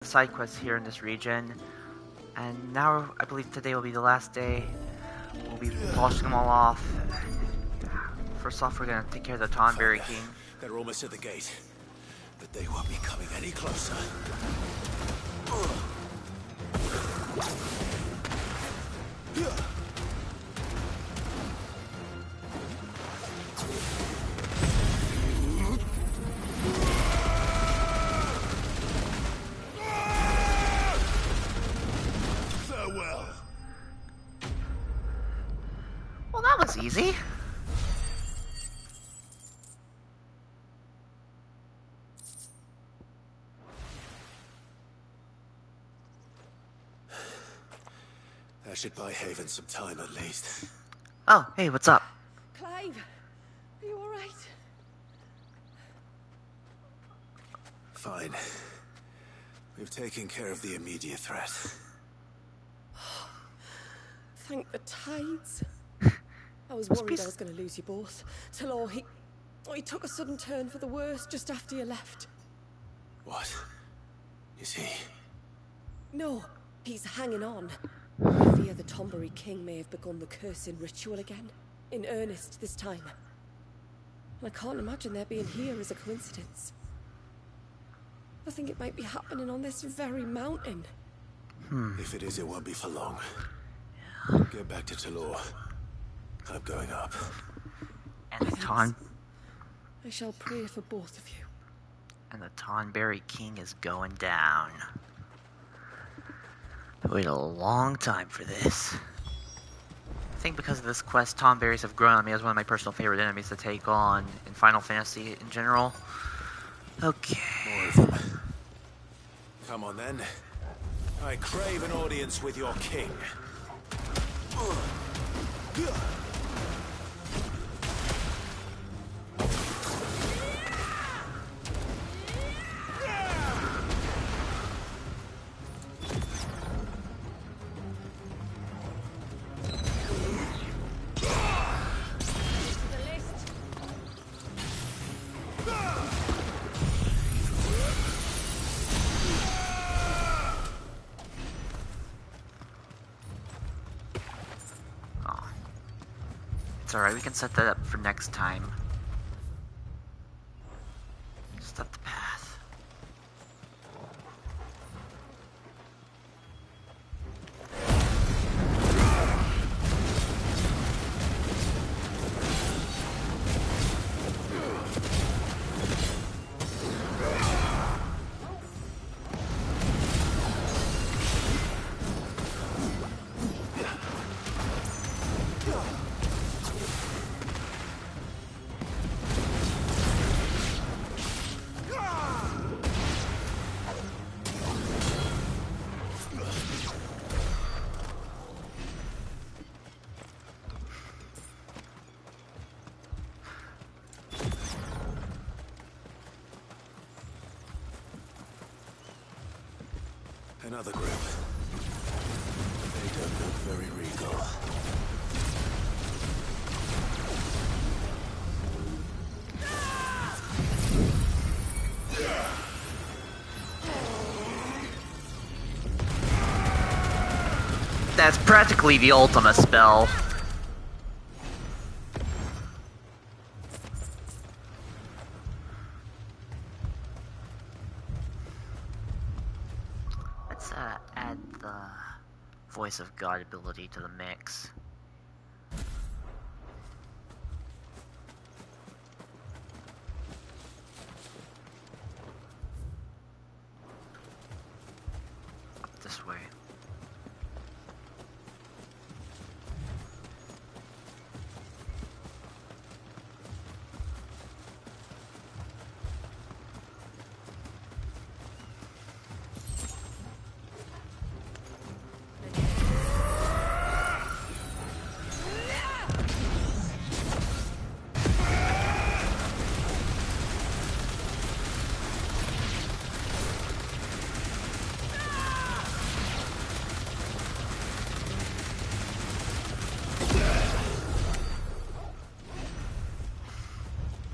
side quests here in this region, and now I believe today will be the last day. We'll be polishing them all off. First off, we're gonna take care of the Tonberry King. They're almost at the gate, but they won't be coming any closer. Farewell. Well, that was easy. That should buy Haven some time at least. Oh, hey, what's up? Clive, are you alright? Fine. We've taken care of the immediate threat. Thank the tides. I was worried I was going to lose you both. Till he took a sudden turn for the worse just after you left. What? Is he? No, he's hanging on. I fear the Tonberry King may have begun the cursing ritual again. In earnest this time. And I can't imagine their being here as a coincidence. I think it might be happening on this very mountain. If it is, it won't be for long. Get back to Talor. I'm going up. And the I shall pray for both of you. And the Tonberry King is going down. I waited a long time for this. I think because of this quest, Tonberries have grown on me as one of my personal favorite enemies to take on in Final Fantasy in general. Okay. More of them. Come on then. I crave an audience with your king. It's alright, we can set that up for next time. Just up the path. Another group. They don't look very regal. That's practically the ultimate spell. Let's add the Voice of God ability to the mix. Up this way.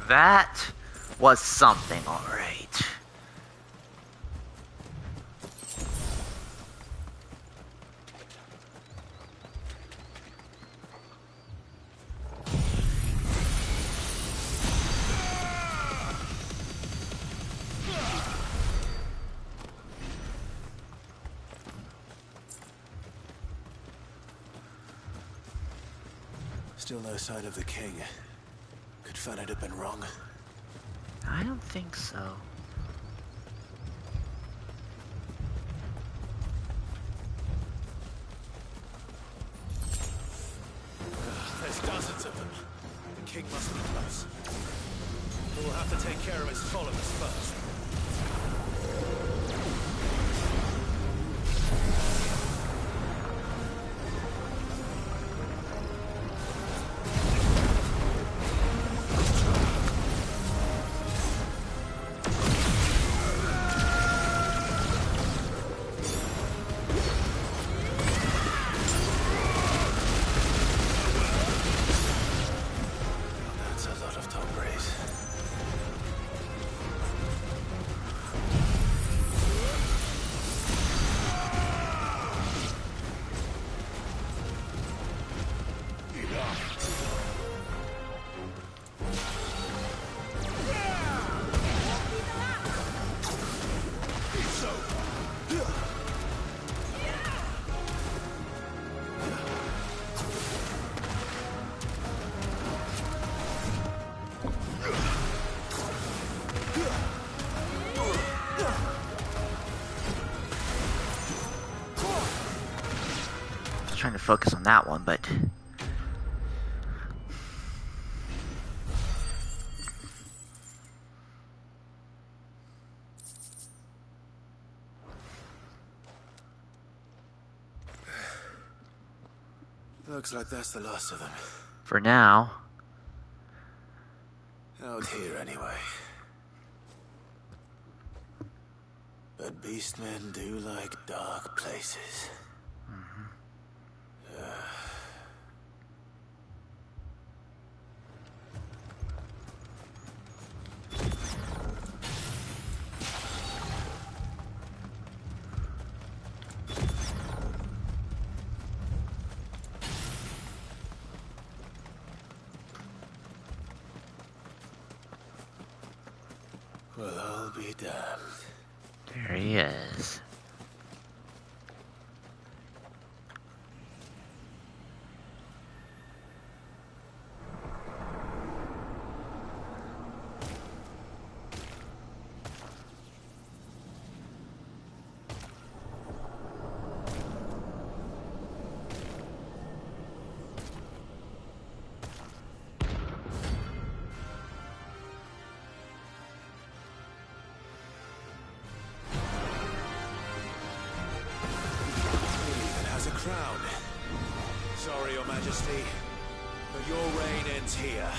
That was something, alright. Still no sign of the king. Could Fanad have been wrong? I don't think so. There's dozens of them. The king must be close. We'll have to take care of his followers first. Trying to focus on that one, but Looks like that's the last of them. for now, Out here, anyway. But beastmen do like dark places. Well, I'll be damned. there he is. Crown. Sorry, Your Majesty, but your reign ends here.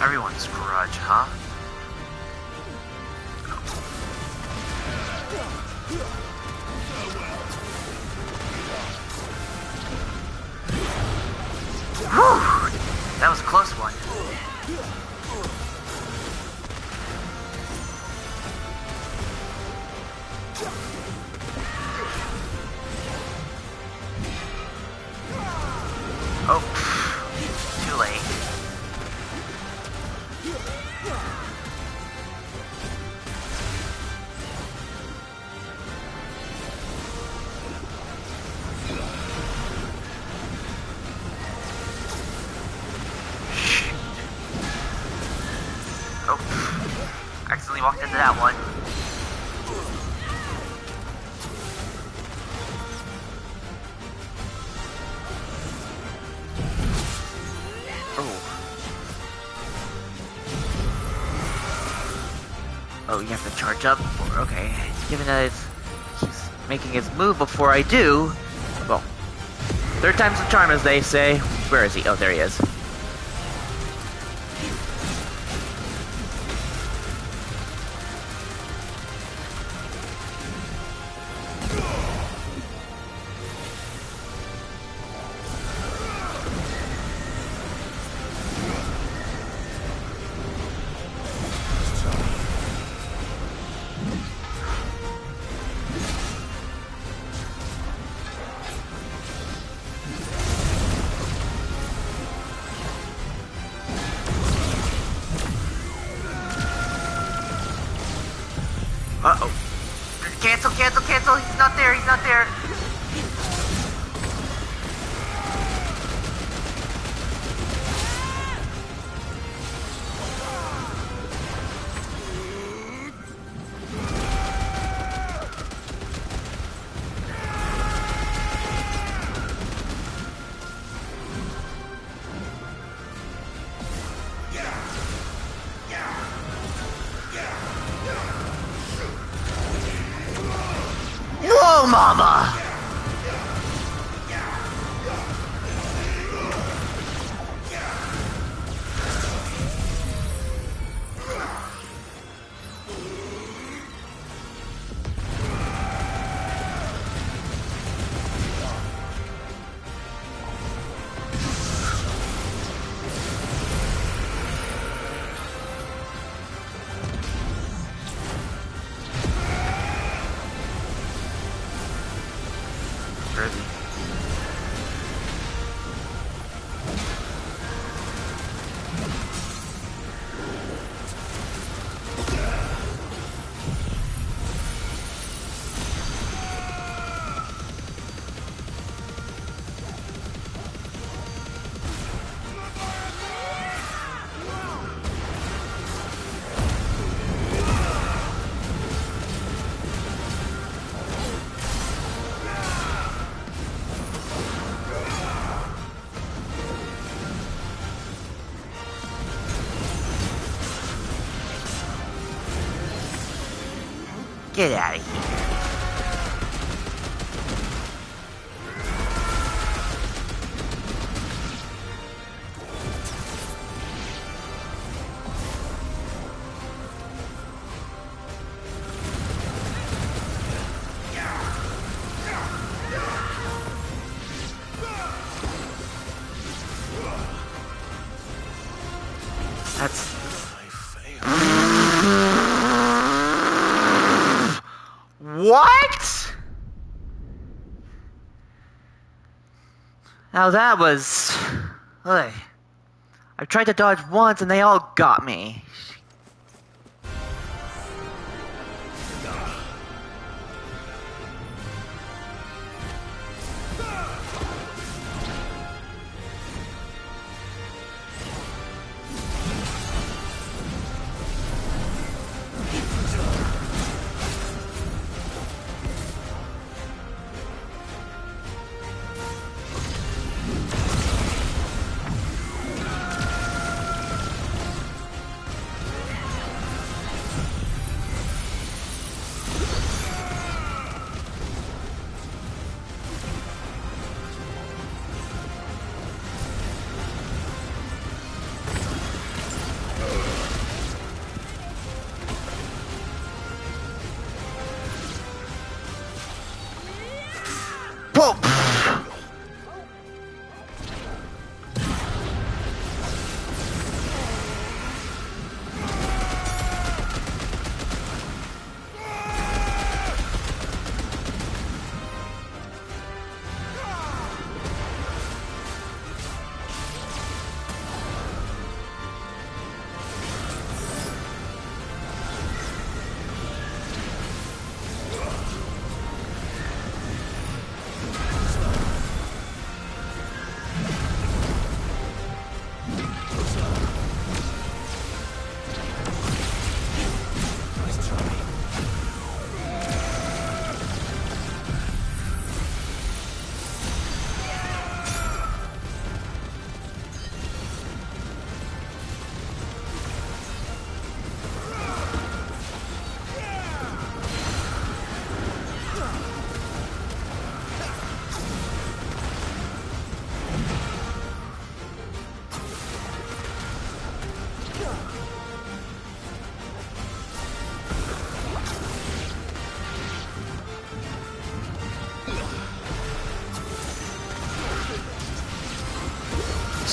Everyone's grudge, huh? Whew! That was a close one. Oh, too late. Accidentally walked into that one. Oh, you have to charge up? Okay, given that he's making his move before I do. Well, third time's the charm, as they say. Where is he? Oh, there he is. Uh-oh. Cancel, cancel, cancel! He's not there, he's not there! Whoa, mama! Crazy. Get out of here. That's... What? Now that was... Ugh. I've tried to dodge once and they all got me.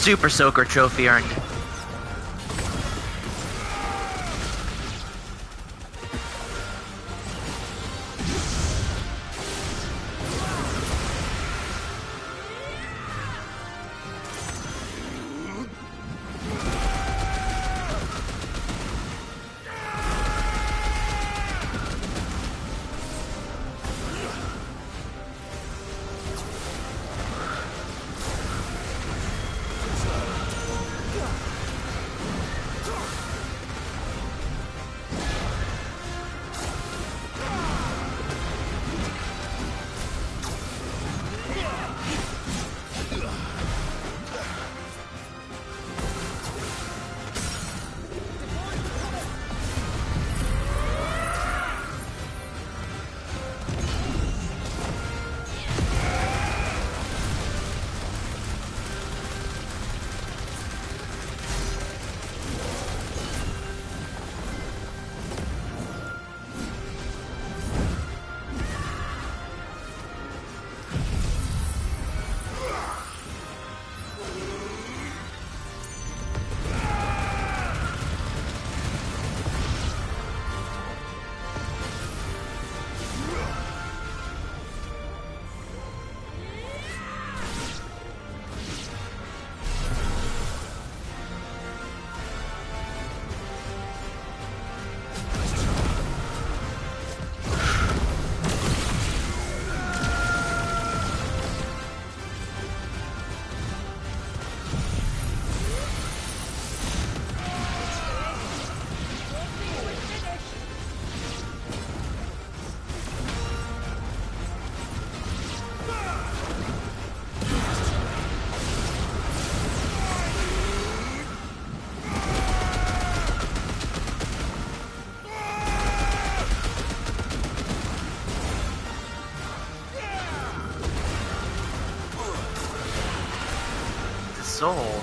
Super Soaker trophy earned. Soul.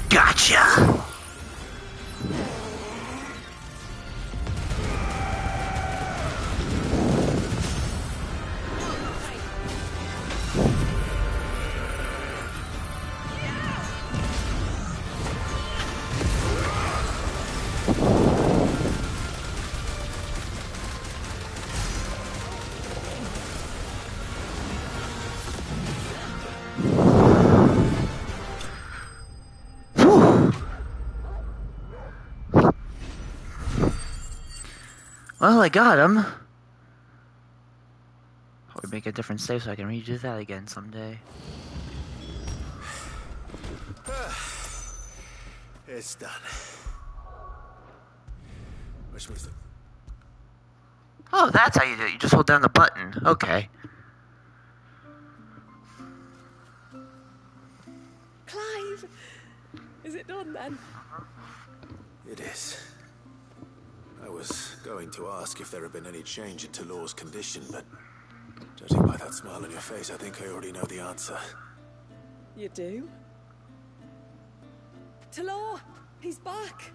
Gotcha! Well, I got him. Probably make a different save so I can redo that again someday. It's done. Which was the... Oh, that's how you do it. You just hold down the button. Okay. Clive! Is it done then? It is. I was going to ask if there had been any change in Talor's condition, but judging by that smile on your face, I think I already know the answer. You do? Talor! He's back!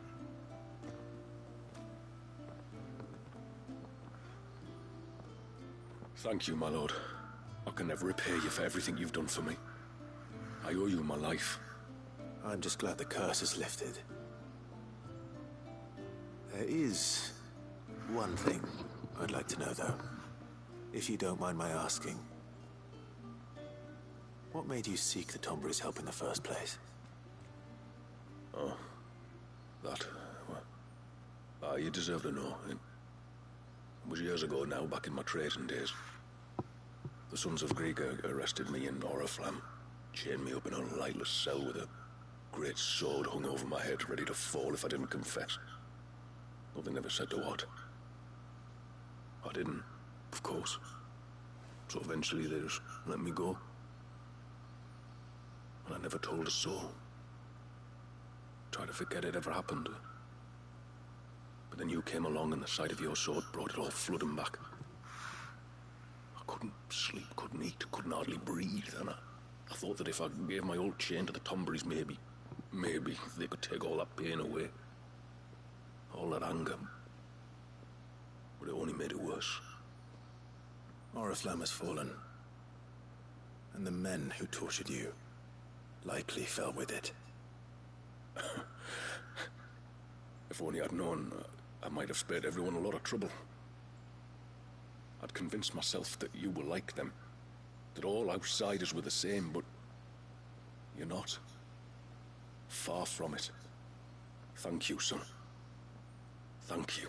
Thank you, my lord. I can never repay you for everything you've done for me. I owe you my life. I'm just glad the curse is lifted. There is one thing I'd like to know, though, if you don't mind my asking, what made you seek the Tombury's help in the first place? Oh, that. Well, you deserve to know. It was years ago now, back in my trading days. The Sons of Greek arrested me in Oriflamme, chained me up in a lightless cell with a great sword hung over my head, ready to fall if I didn't confess. Though they never said to what. I didn't, of course. So eventually they just let me go. And I never told a soul. Tried to forget it ever happened. But then you came along and the sight of your sword brought it all flooding back. I couldn't sleep, couldn't eat, couldn't hardly breathe, and I thought that if I gave my old chain to the Tomburys, maybe they could take all that pain away. All that anger. But it only made it worse. Oriflamme has fallen. And the men who tortured you likely fell with it. If only I'd known, I might have spared everyone a lot of trouble. I'd convinced myself that you were like them. That all outsiders were the same, but you're not. Far from it. Thank you, son. Thank you.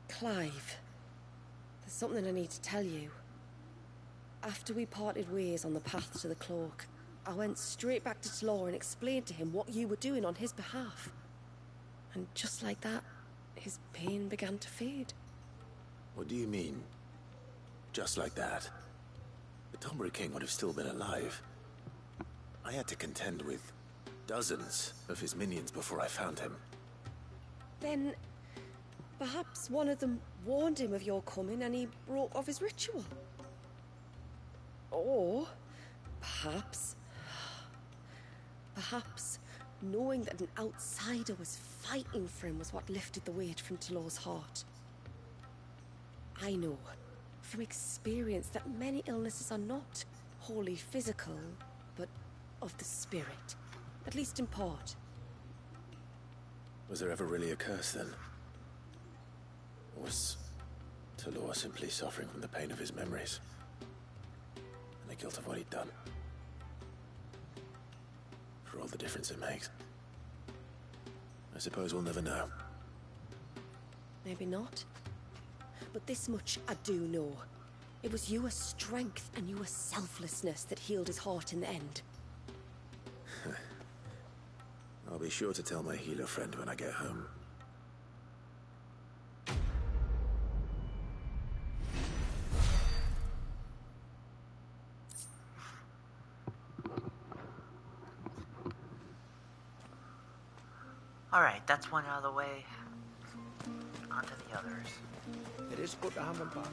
Clive, there's something I need to tell you. After we parted ways on the path to the cloak, I went straight back to Tlor and explained to him what you were doing on his behalf. And just like that, his pain began to fade. What do you mean? Just like that? The Tombury King would have still been alive. I had to contend with dozens of his minions before I found him. Then perhaps one of them warned him of your coming and he broke off his ritual. Or perhaps knowing that an outsider was fighting for him was what lifted the weight from Tlor's heart. I know from experience that many illnesses are not wholly physical, but of the spirit, at least in part. Was there ever really a curse then? Or was Tlor simply suffering from the pain of his memories? And the guilt of what he'd done? For all the difference it makes. I suppose we'll never know. Maybe not. But this much I do know. It was your strength and your selflessness that healed his heart in the end. I'll be sure to tell my healer friend when I get home. Alright, that's one out of the way. On to the others. It is good to have him back.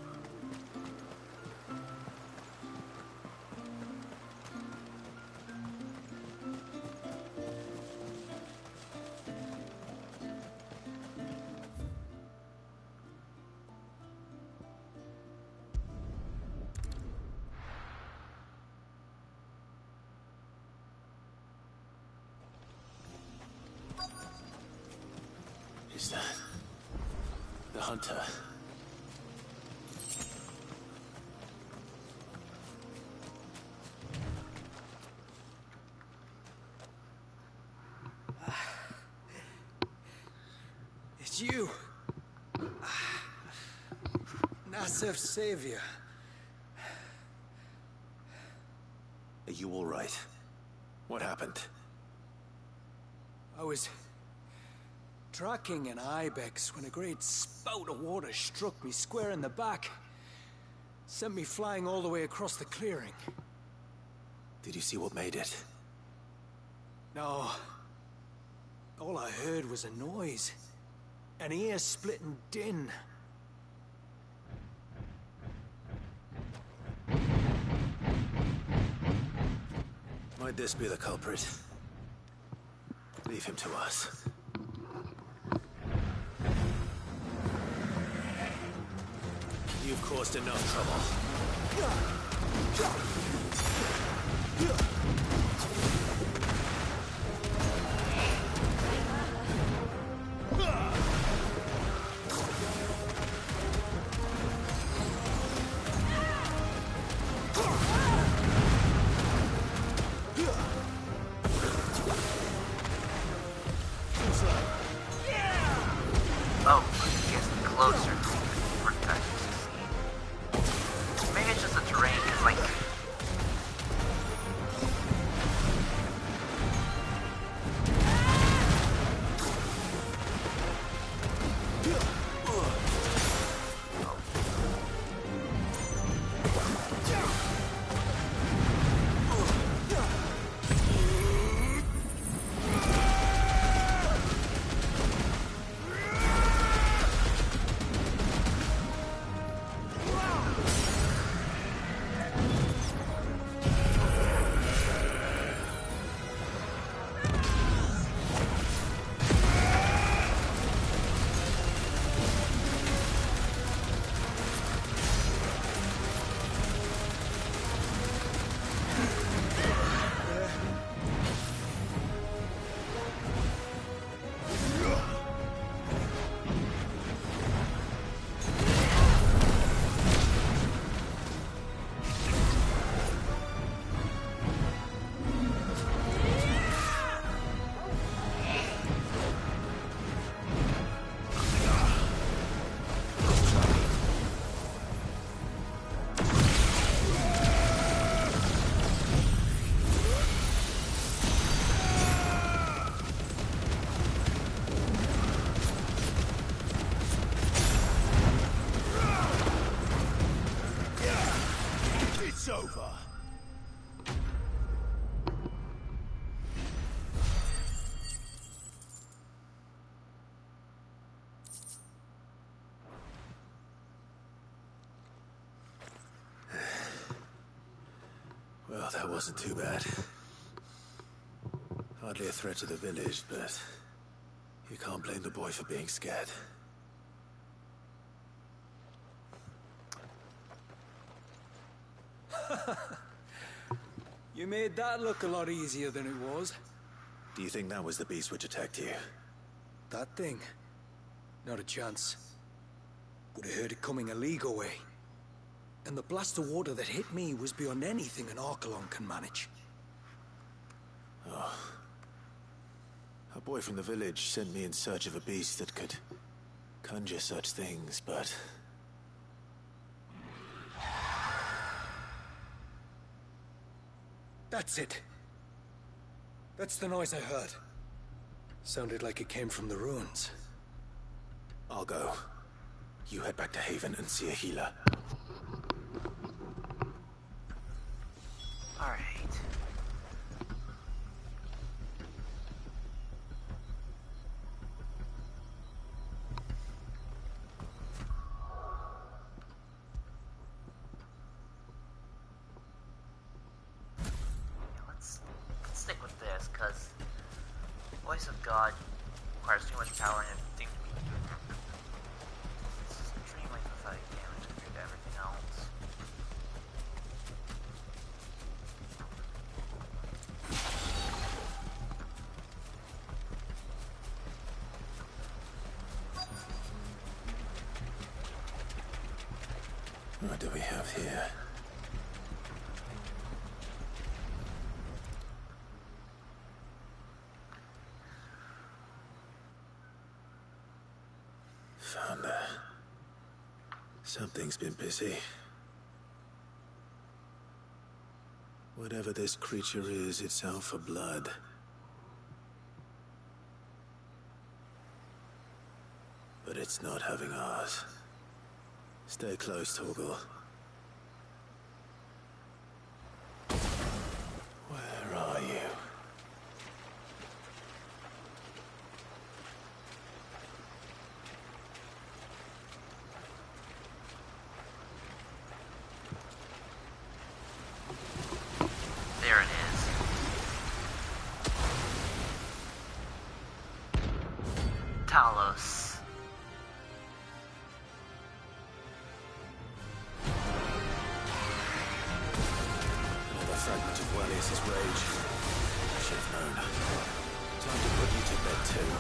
Is that the hunter? It's you. Nasif's savior. Are you all right? What happened? I was tracking an ibex when a great spout of water struck me square in the back. Sent me flying all the way across the clearing. Did you see what made it? No. All I heard was a noise. An ear-splitting din. Might this be the culprit? Leave him to us. You've caused enough trouble. Oh, it's getting closer. Maybe it's just the terrain, because, like... It's over. Well, that wasn't too bad. Hardly a threat to the village, but you can't blame the boy for being scared. You made that look a lot easier than it was. Do you think that was the beast which attacked you? That thing? Not a chance. Would have heard it coming a league away. And the blast of water that hit me was beyond anything an Archelon can manage. Oh. A boy from the village sent me in search of a beast that could conjure such things, but... That's it. That's the noise I heard. Sounded like it came from the ruins. I'll go. You head back to Haven and see a healer. Alright. Let's stick with this, because Voice of God requires too much power and I think it's extremely pathetic damage compared to everything else. What do we have here? Found her. Something's been busy. Whatever this creature is, it's out for blood. But it's not having ours. Stay close, Torgal. Where are you? There it is. Talos. Another fragment of Walius's rage. I should have known. Time to put you to bed too.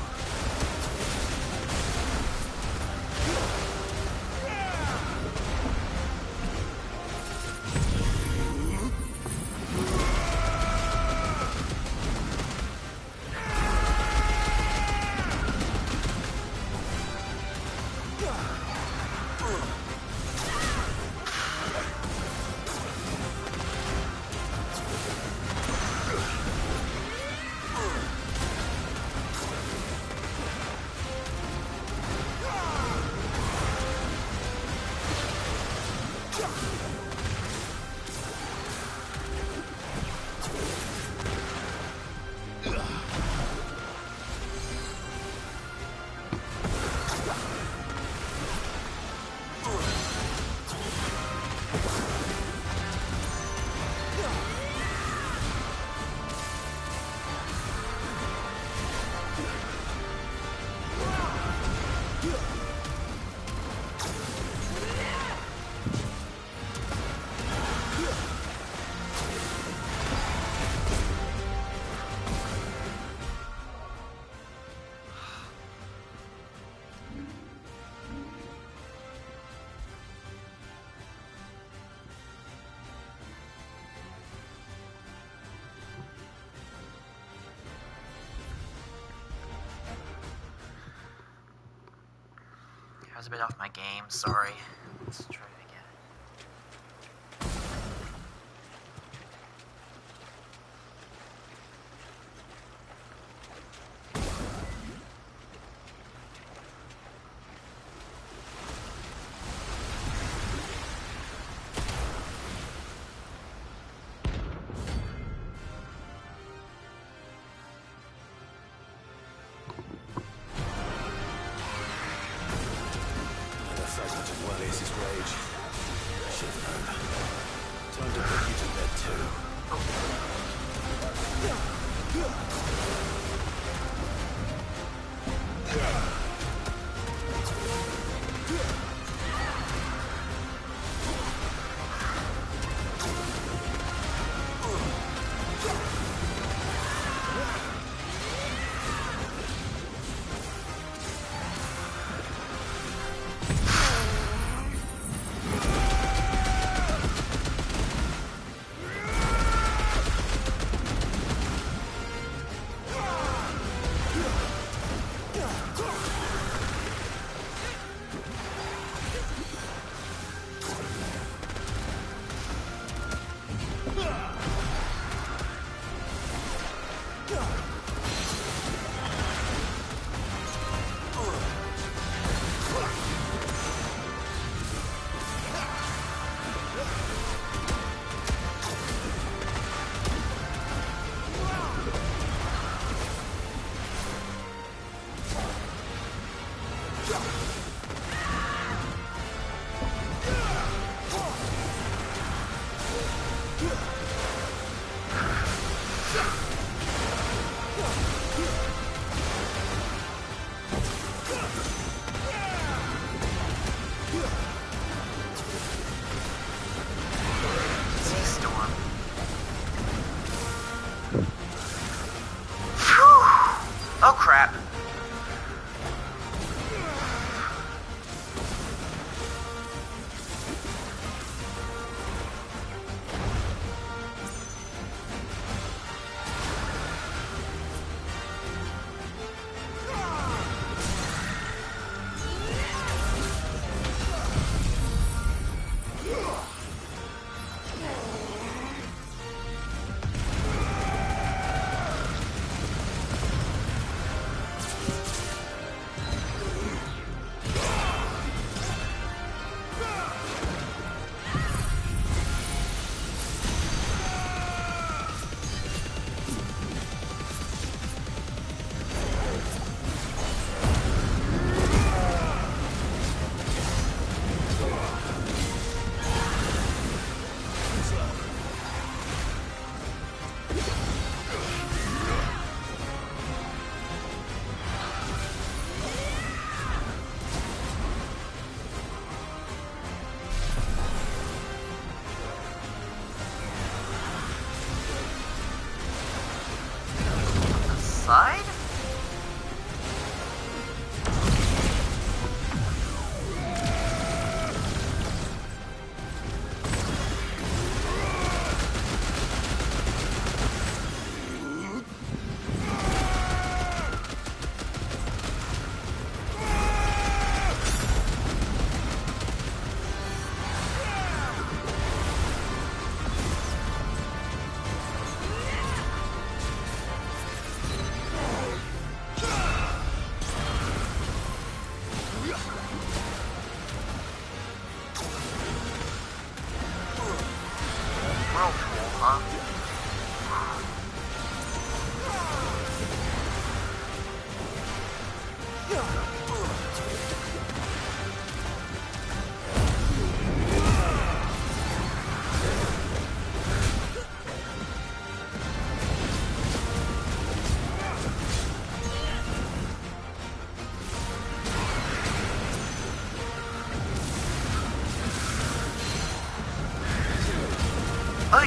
I was a bit off my game, sorry. Let's try it again. Fragment of Walius's rage. I should have known. Time to put you to bed too.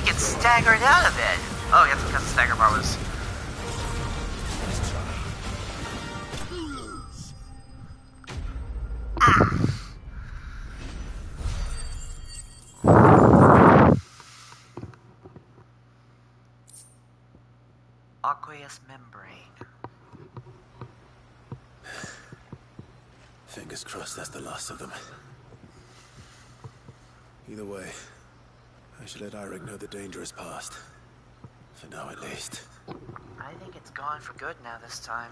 get staggered out of it. Oh, yeah, that's because the stagger bar was... Aqueous membrane. Fingers crossed that's the last of them. Either way, I should let Eirik know the danger is past. For now, at least. I think it's gone for good now this time.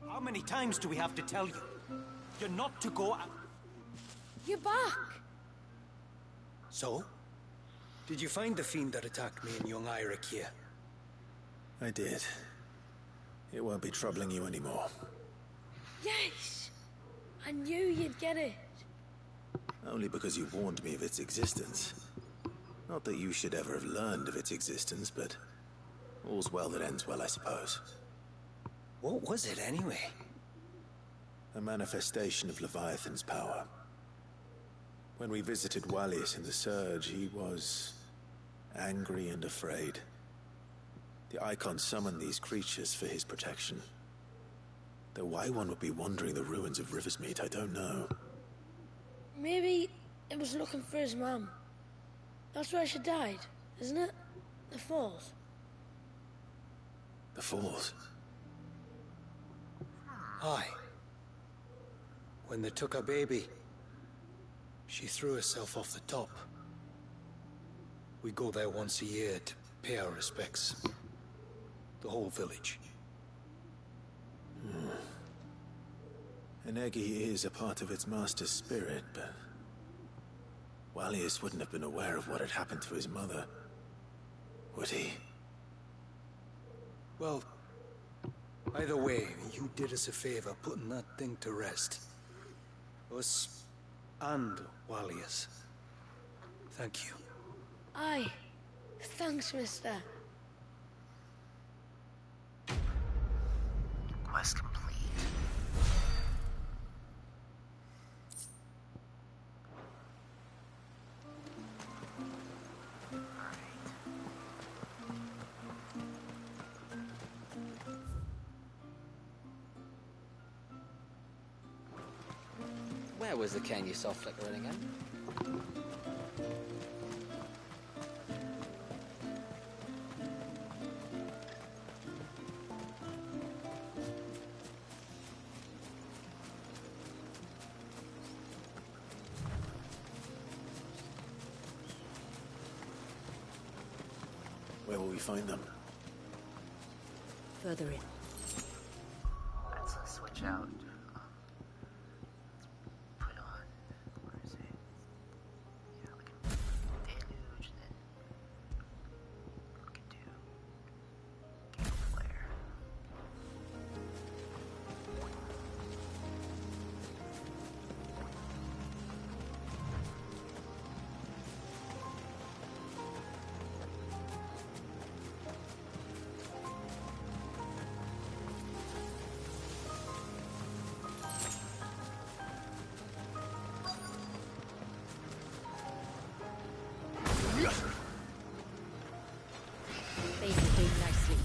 How many times do we have to tell you? You're not to go out. You're back! So? Did you find the fiend that attacked me and young Eirik here? I did. It won't be troubling you anymore. Yes! I knew you'd get it. Only because you warned me of its existence. Not that you should ever have learned of its existence, but all's well that ends well, I suppose. What was it anyway? A manifestation of Leviathan's power. When we visited Wallius in the Surge, he was angry and afraid. The Icon summoned these creatures for his protection. Though why one would be wandering the ruins of Riversmeet, I don't know. Maybe it was looking for his mum. That's where she died, isn't it? The Falls. The Falls? Aye. When they took her baby, she threw herself off the top. We go there once a year to pay our respects. The whole village. Enegi is a part of its master's spirit, but Wallius wouldn't have been aware of what had happened to his mother, would he? Well, either way, you did us a favor putting that thing to rest. Us and Wallius. Thank you. Aye. Thanks, mister. Quest complete. Where was the cane you saw flickering again? Where will we find them? Further in. Let's switch out. Put on. Where is it? Yeah, we can deluge, then we can do game player. Face the game nicely.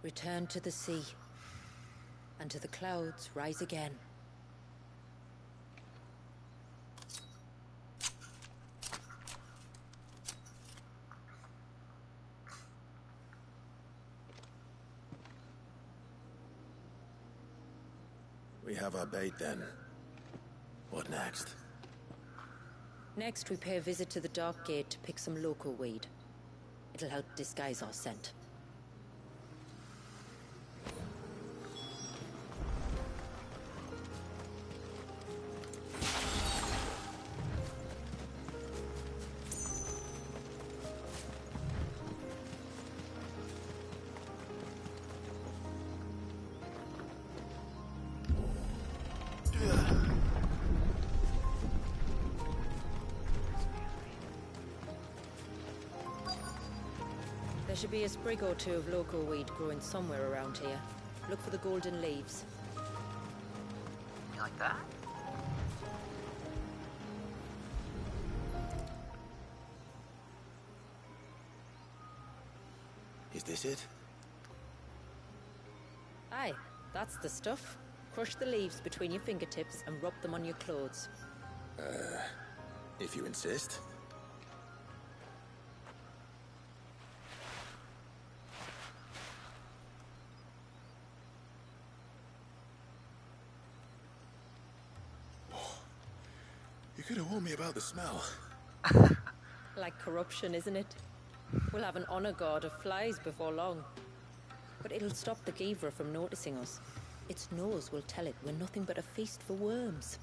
Return to the sea, and to the clouds rise again. We have our bait then. What next? Next, we pay a visit to the Dark Gate to pick some local weed. It'll help disguise our scent. There should be a sprig or two of local weed growing somewhere around here. Look for the golden leaves. You like that? Is this it? Aye, that's the stuff. Crush the leaves between your fingertips and rub them on your clothes. If you insist. You could have warned me about the smell. Like corruption, isn't it? We'll have an honor guard of flies before long. But it'll stop the Givra from noticing us. Its nose will tell it we're nothing but a feast for worms.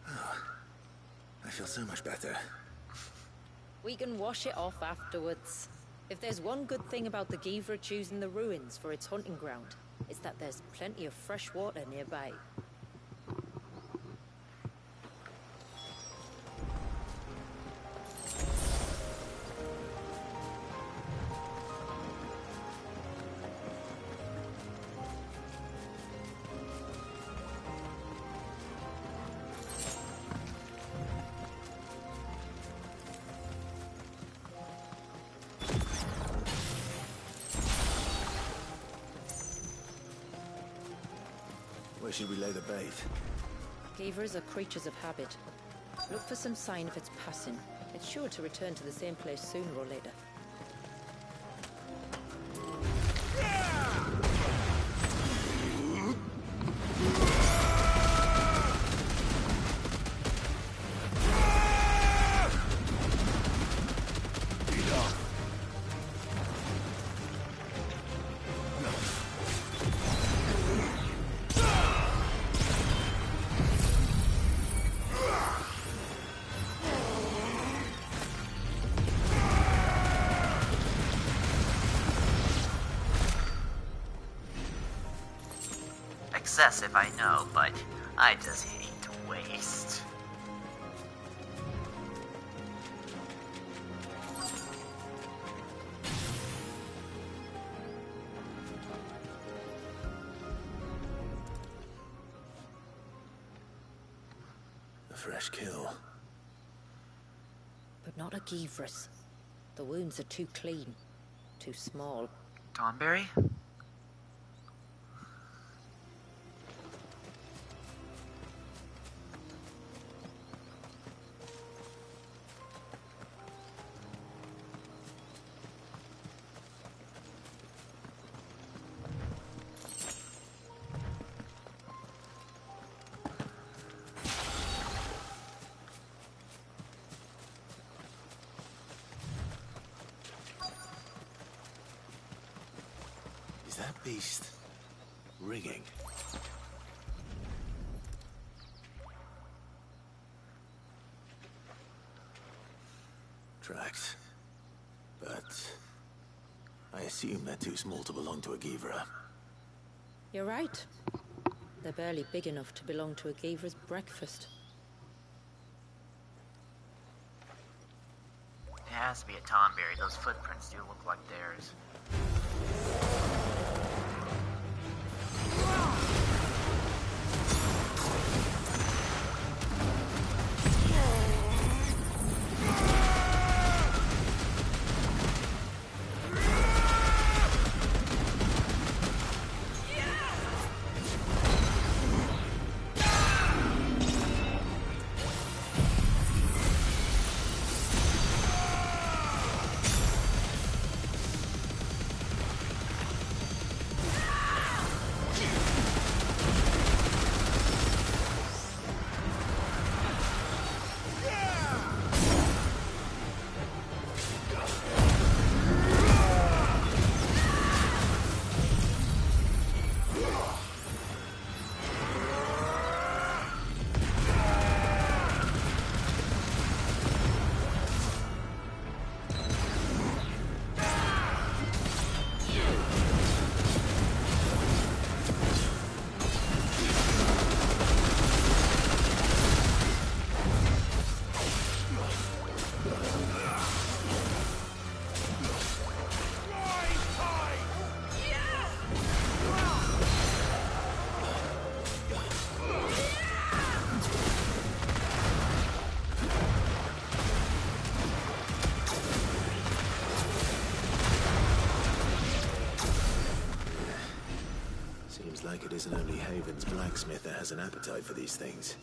I feel so much better. We can wash it off afterwards. If there's one good thing about the Givra choosing the ruins for its hunting ground, it's that there's plenty of fresh water nearby. Where should we lay the bait? Givras are creatures of habit. Look for some sign of its passing. It's sure to return to the same place sooner or later. Excessive, I know, but I just hate waste. A fresh kill. But not a Givras. The wounds are too clean, too small. Tonberry? Is that beast rigging? Tracks. But I assume they're too small to belong to a Givra. You're right. They're barely big enough to belong to a Givra's breakfast. It has to be a Tonberry. Those footprints do look like theirs. like it isn't only Haven's blacksmith that has an appetite for these things.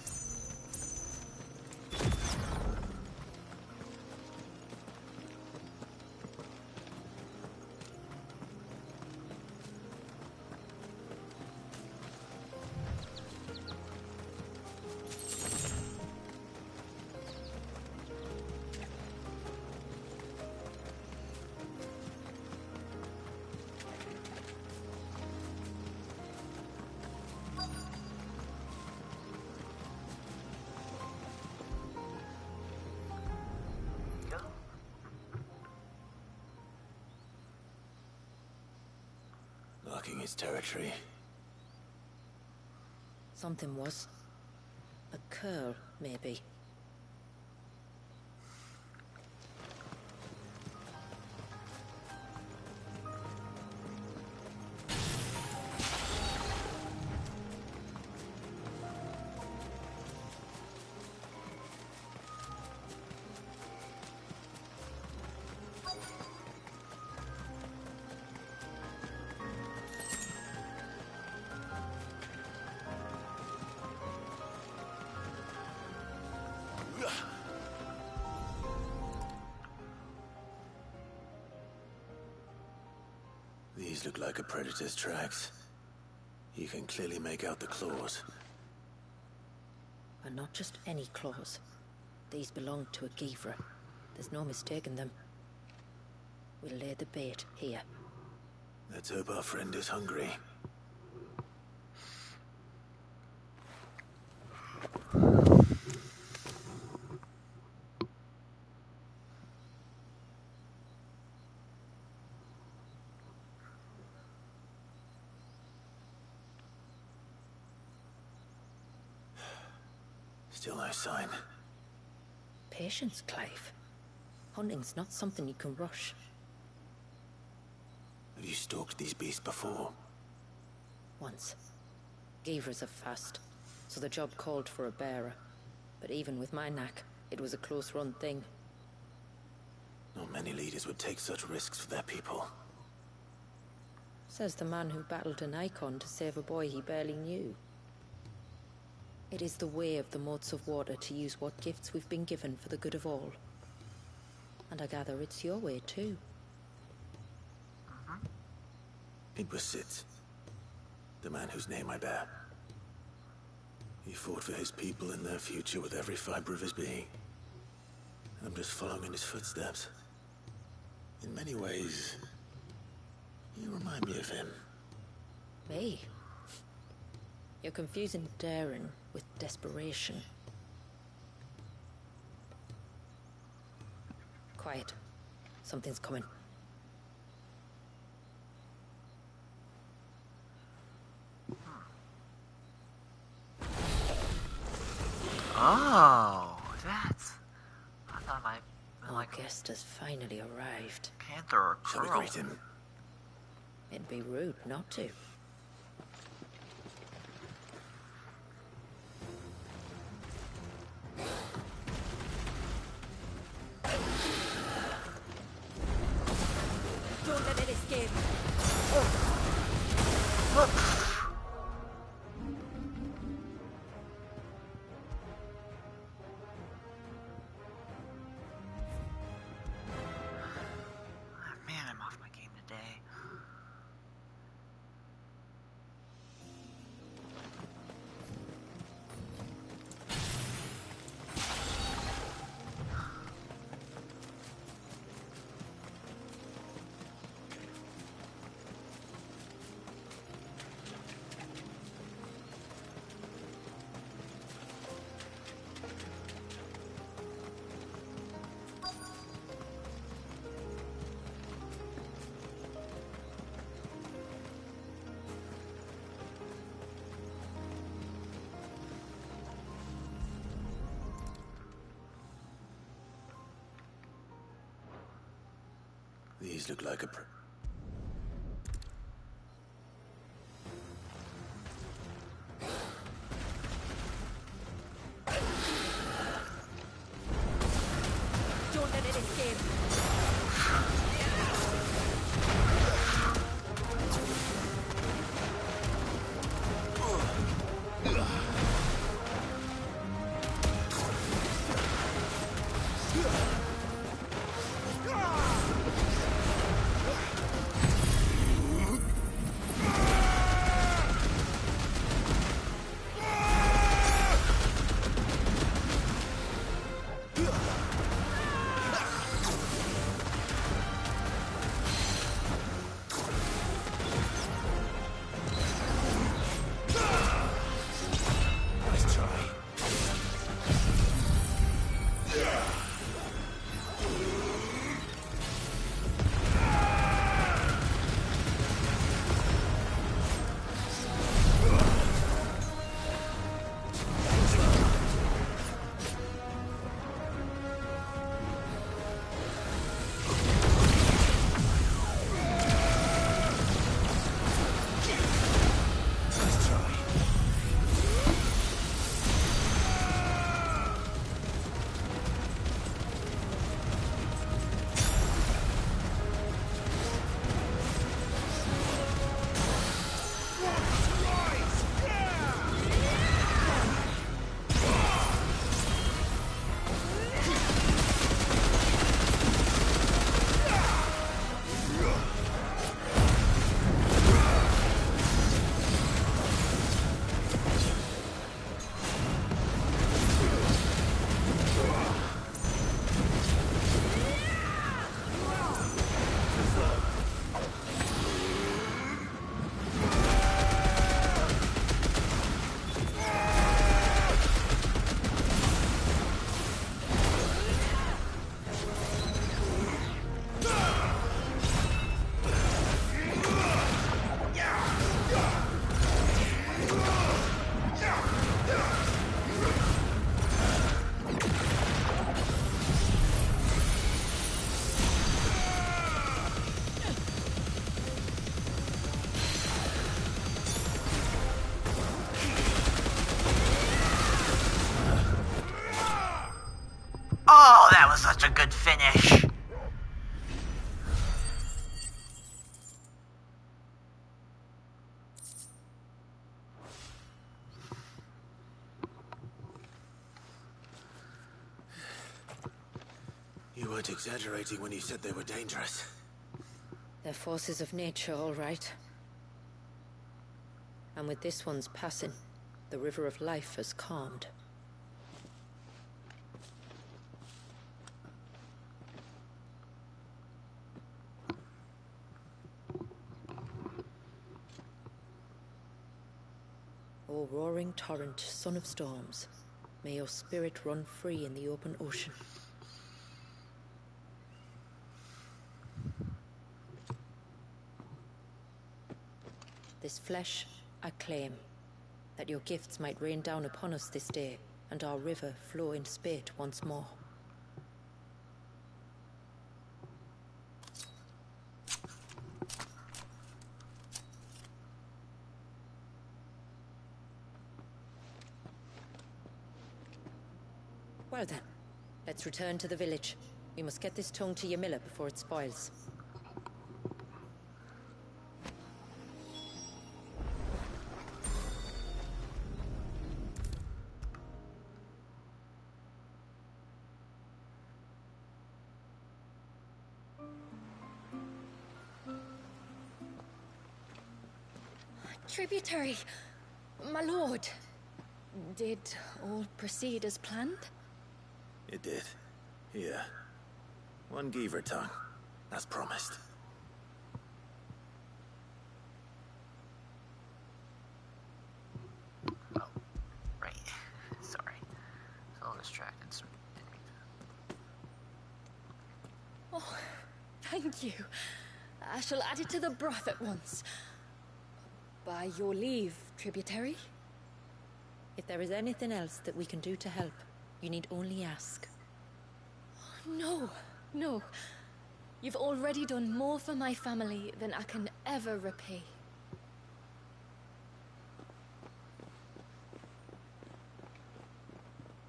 Marking his territory. Something was. A curl, maybe. These look like a predator's tracks. You can clearly make out the claws. And not just any claws. These belong to a Givra. There's no mistaking them. We'll lay the bait here. Let's hope our friend is hungry. Still no sign. Patience, Clive. Hunting's not something you can rush. Have you stalked these beasts before? Once. Givras are fast, so the job called for a bearer. But even with my knack, it was a close-run thing. Not many leaders would take such risks for their people. Says the man who battled an icon to save a boy he barely knew. It is the way of the moats of water to use what gifts we've been given for the good of all. And I gather it's your way too. It was Sid, the man whose name I bear. He fought for his people and their future with every fiber of his being. I'm just following in his footsteps. In many ways, you remind me of him. Me? You're confusing daring with desperation. Quiet. Something's coming. Oh, that's... I thought I might... Our guest has finally arrived. Panther or Shall we Crow. greet him? It'd be rude not to. Don't let it escape. Man, I'm off my game today. These look like a Don't let it escape. Oh, that was such a good finish. You weren't exaggerating when you said they were dangerous. They're forces of nature, all right. And with this one's passing, the river of life has calmed. O roaring torrent, son of storms, may your spirit run free in the open ocean. This flesh I claim, that your gifts might rain down upon us this day, and our river flow in spate once more. Well then, let's return to the village. We must get this tongue to Ymilla before it spoils. Tributary, my lord. Did all proceed as planned? It did. Here. One Geaver tongue, as promised. Oh, right. Sorry. It's a little distracted. So Oh, thank you. I shall add it to the broth at once. By your leave, tributary. If there is anything else that we can do to help, you need only ask. No, no. You've already done more for my family than I can ever repay.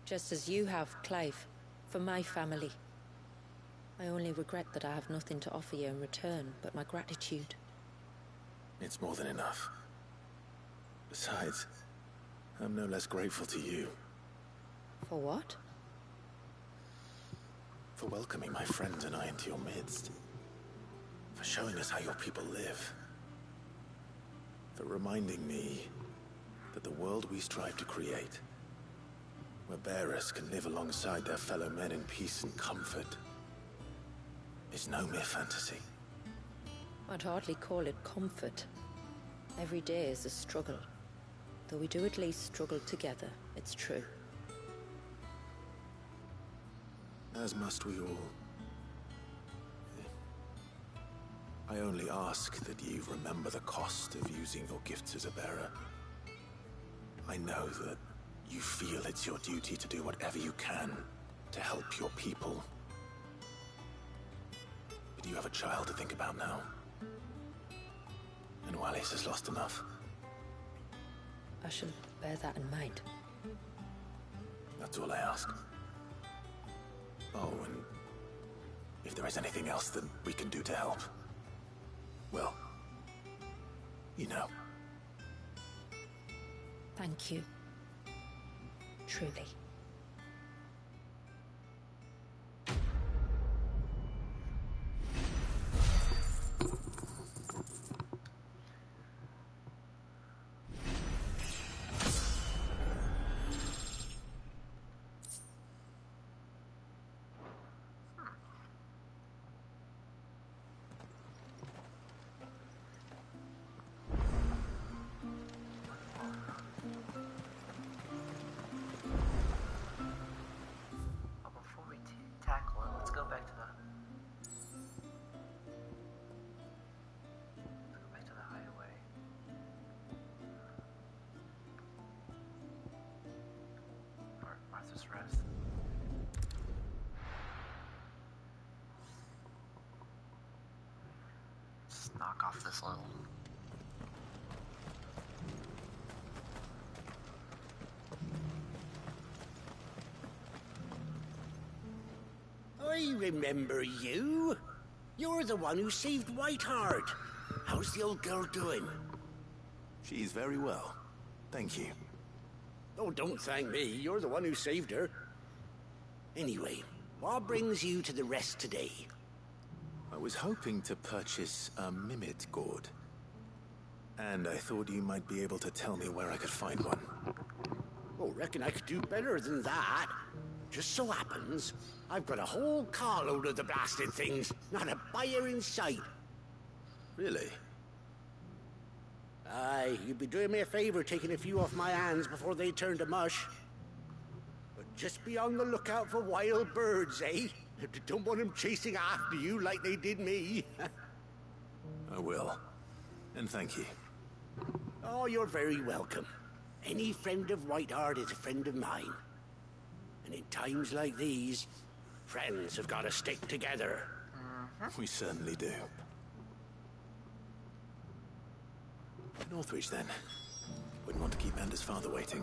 Just as you have, Clive, for my family. I only regret that I have nothing to offer you in return but my gratitude. It's more than enough. Besides, I'm no less grateful to you. For what? for welcoming my friends and I into your midst. For showing us how your people live. For reminding me that the world we strive to create, where bearers can live alongside their fellow men in peace and comfort, is no mere fantasy. I'd hardly call it comfort. Every day is a struggle. Though we do at least struggle together, it's true. As must we all. I only ask that you remember the cost of using your gifts as a bearer. I know that you feel it's your duty to do whatever you can to help your people. But you have a child to think about now. And Wallis has lost enough. I shall bear that in mind. That's all I ask. Oh, and if there is anything else that we can do to help, well, you know. Thank you. Truly. Knock off this little. I remember you. You're the one who saved Whiteheart. How's the old girl doing? She's very well. Thank you. Oh, don't thank me. You're the one who saved her. Anyway, what brings you to the rest today? I was hoping to purchase a Mimit gourd. And I thought you might be able to tell me where I could find one. Oh, reckon I could do better than that. Just so happens, I've got a whole carload of the blasted things. Not a buyer in sight. Really? Aye, you'd be doing me a favor taking a few off my hands before they turn to mush. But just be on the lookout for wild birds, eh? Don't want them chasing after you like they did me. I will. And thank you. Oh, you're very welcome. Any friend of Whiteheart is a friend of mine. And in times like these, friends have got to stick together. We certainly do. Northreach, then. Wouldn't want to keep Anders' father waiting.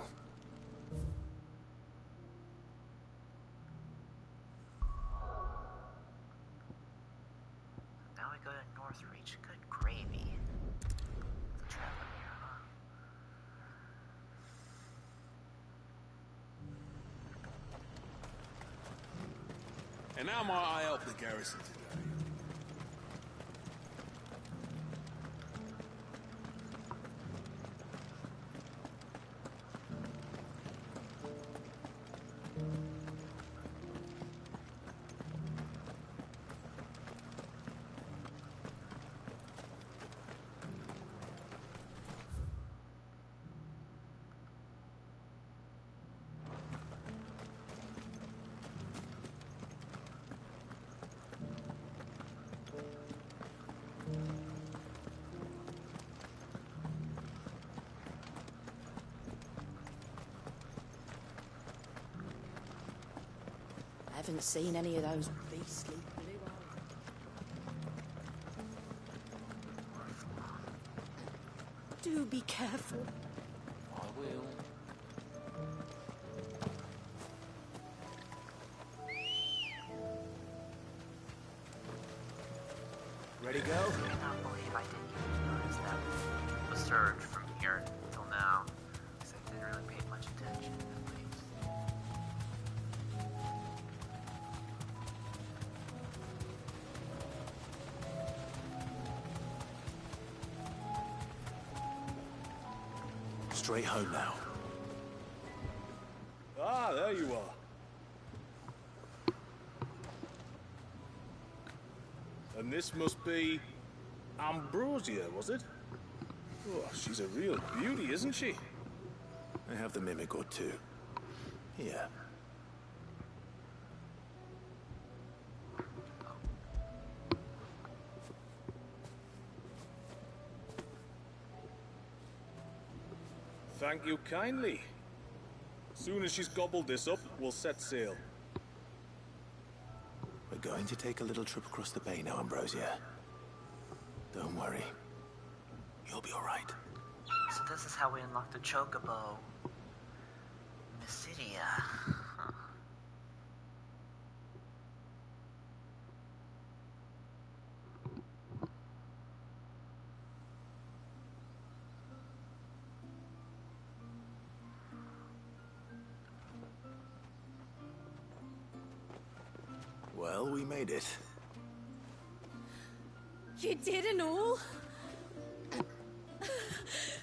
Now we go to Northreach. Good gravy. Traveling here, huh? And now may I help the garrison today? I haven't seen any of those beastly blue eyes. Do be careful. I will. Ready to go? I cannot believe I didn't even notice that the surge from here until now. Because I didn't really pay much attention, at least. straight home now. Ah, there you are. And this must be Ambrosia, was it? Oh, she's a real beauty, isn't she? I have the mimic or two. Here. Thank you kindly. Soon as she's gobbled this up, we'll set sail. We're going to take a little trip across the bay now, Ambrosia. Don't worry. You'll be all right. So this is how we unlock the Chocobo. Mysidia. Huh. Well, we made it. You did and all?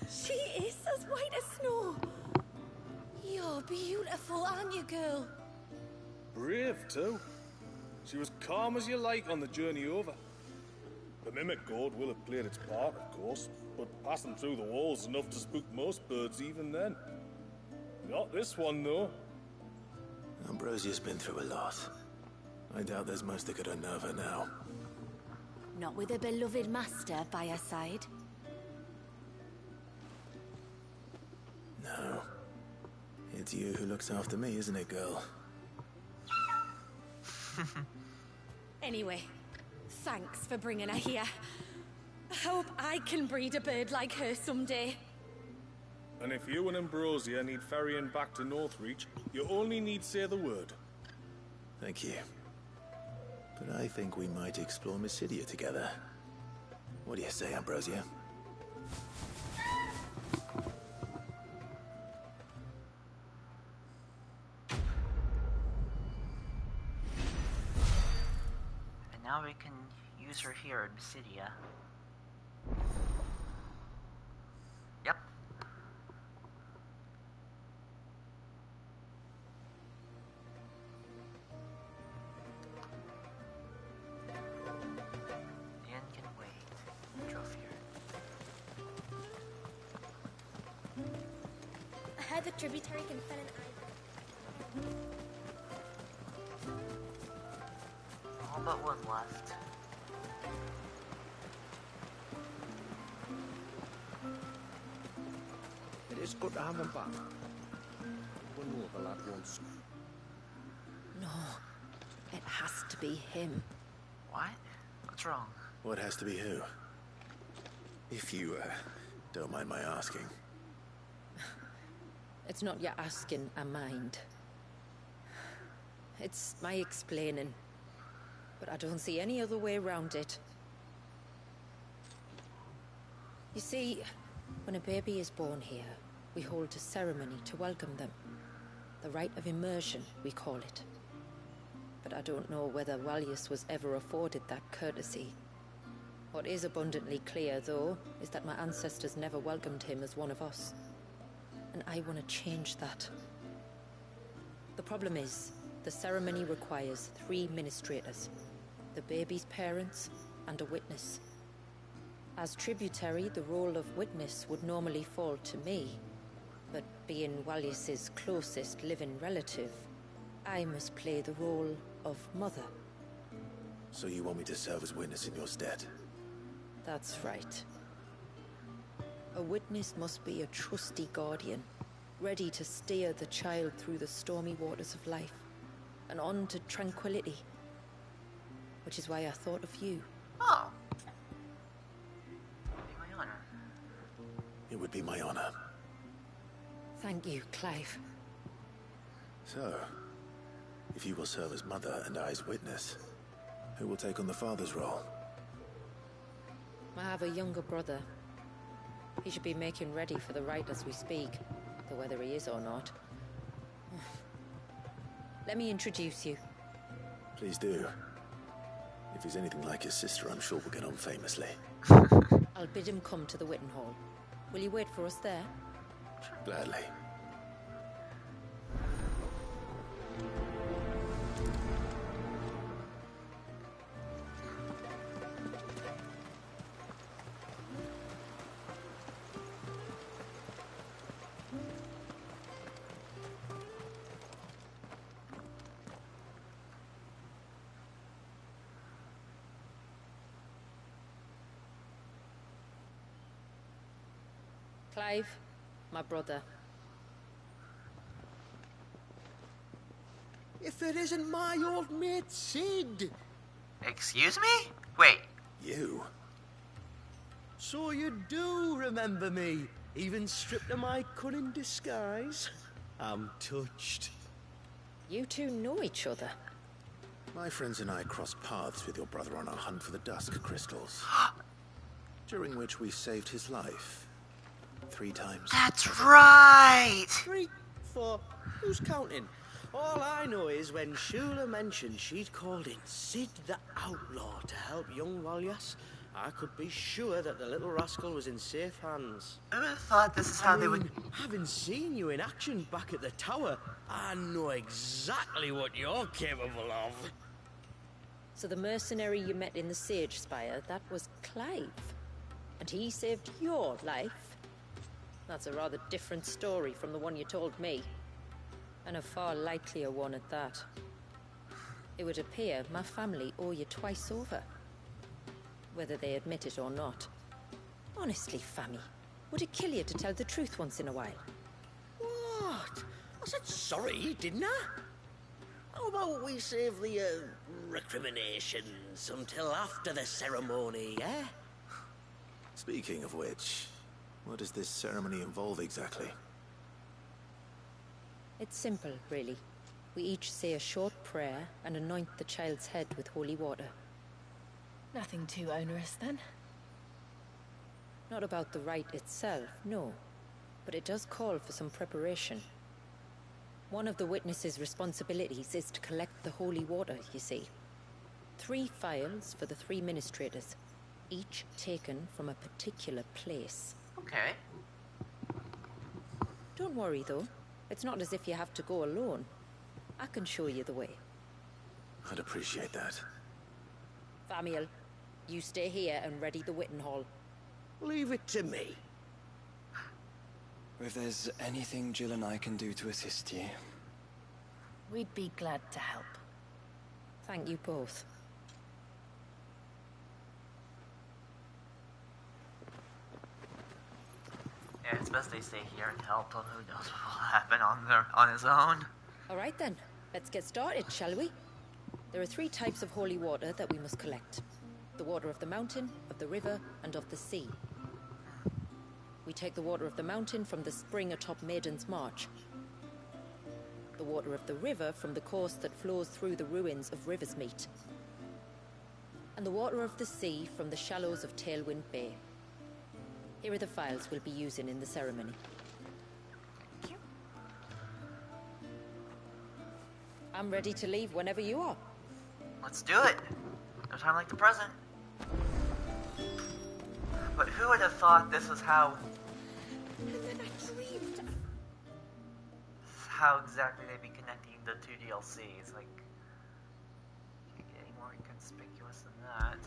She is as white as snow. You're beautiful, aren't you, girl? Brave, too. She was calm as you like on the journey over. The mimic gourd will have played its part, of course, but passing through the walls is enough to spook most birds even then. Not this one, though. Ambrosia's been through a lot. I doubt there's much that could unnerve her now. Not with a beloved master by her side. No. It's you who looks after me, isn't it, girl? Anyway, thanks for bringing her here. I hope I can breed a bird like her someday. And if you and Ambrosia need ferrying back to Northreach, you only need say the word. Thank you. But I think we might explore Mysidia together. What do you say, Ambrosia? And now we can use her here in Mysidia. Yep. The end can wait. Drove here. I heard the tributary can fell an eye. All but one left. It is good to have them back. One more the lad wants. No, it has to be him. What? What's wrong? What has to be who? If you, don't mind my asking. It's not your asking, I mind. It's my explaining. But I don't see any other way around it. You see, when a baby is born here, we hold a ceremony to welcome them. The rite of immersion, we call it. But I don't know whether Walius was ever afforded that courtesy. What is abundantly clear, though, is that my ancestors never welcomed him as one of us. And I want to change that. The problem is, the ceremony requires 3 ministrators. The baby's parents, and a witness. As tributary, the role of witness would normally fall to me. But being Walius's closest living relative, I must play the role of mother. So you want me to serve as witness in your stead? That's right. A witness must be a trusty guardian, ready to steer the child through the stormy waters of life, and on to tranquility. Which is why I thought of you. Oh. It'd be my honor. It would be my honor. Thank you, Clive. So, if you will serve as mother and I as witness, who will take on the father's role? I have a younger brother. He should be making ready for the rite as we speak, though whether he is or not. Let me introduce you. Please do. If he's anything like his sister, I'm sure we'll get on famously. I'll bid him come to the Witten Hall. Will you wait for us there? Gladly. Clive, my brother. If it isn't my old mate Sid. Excuse me? Wait. You? So you do remember me, even stripped of my cunning disguise. I'm touched. You two know each other. My friends and I crossed paths with your brother on our hunt for the dusk crystals. During which we saved his life. 3 times. That's right! 3, 4, who's counting? All I know is when Shula mentioned she'd called in Sid the Outlaw to help young Walyas, I could be sure that the little rascal was in safe hands. I would have thought this is how they would... Having seen you in action back at the tower, I know exactly what you're capable of. So the mercenary you met in the Sage Spire, that was Clive. And he saved your life? That's a rather different story from the one you told me. And a far likelier one at that. It would appear my family owe you twice over. Whether they admit it or not. Honestly, Fammy, would it kill you to tell the truth once in a while? What? I said sorry, didn't I? How about we save the, recriminations until after the ceremony, eh? Speaking of which, what does this ceremony involve exactly? It's simple, really. We each say a short prayer and anoint the child's head with holy water. Nothing too onerous, then? Not about the rite itself, no. But it does call for some preparation. One of the witnesses' responsibilities is to collect the holy water, you see. 3 phials for the 3 ministrators, each taken from a particular place. Okay. Don't worry, though. It's not as if you have to go alone. I can show you the way. I'd appreciate that. Famiel, you stay here and ready the Witten Hall. Leave it to me. If there's anything Jill and I can do to assist you. We'd be glad to help. Thank you both. Yeah, it's best they stay here and help, but who knows what will happen on his own. All right then, let's get started, shall we? There are 3 types of holy water that we must collect. The water of the mountain, of the river, and of the sea. We take the water of the mountain from the spring atop Maiden's March. The water of the river from the course that flows through the ruins of Riversmeet. And the water of the sea from the shallows of Tailwind Bay. Here are the phials we'll be using in the ceremony. Thank you. I'm ready to leave whenever you are. Let's do it. No time like the present. But who would have thought this was how... And then I dreamed. How exactly they'd be connecting the 2 DLCs. Like, can't get any more inconspicuous than that.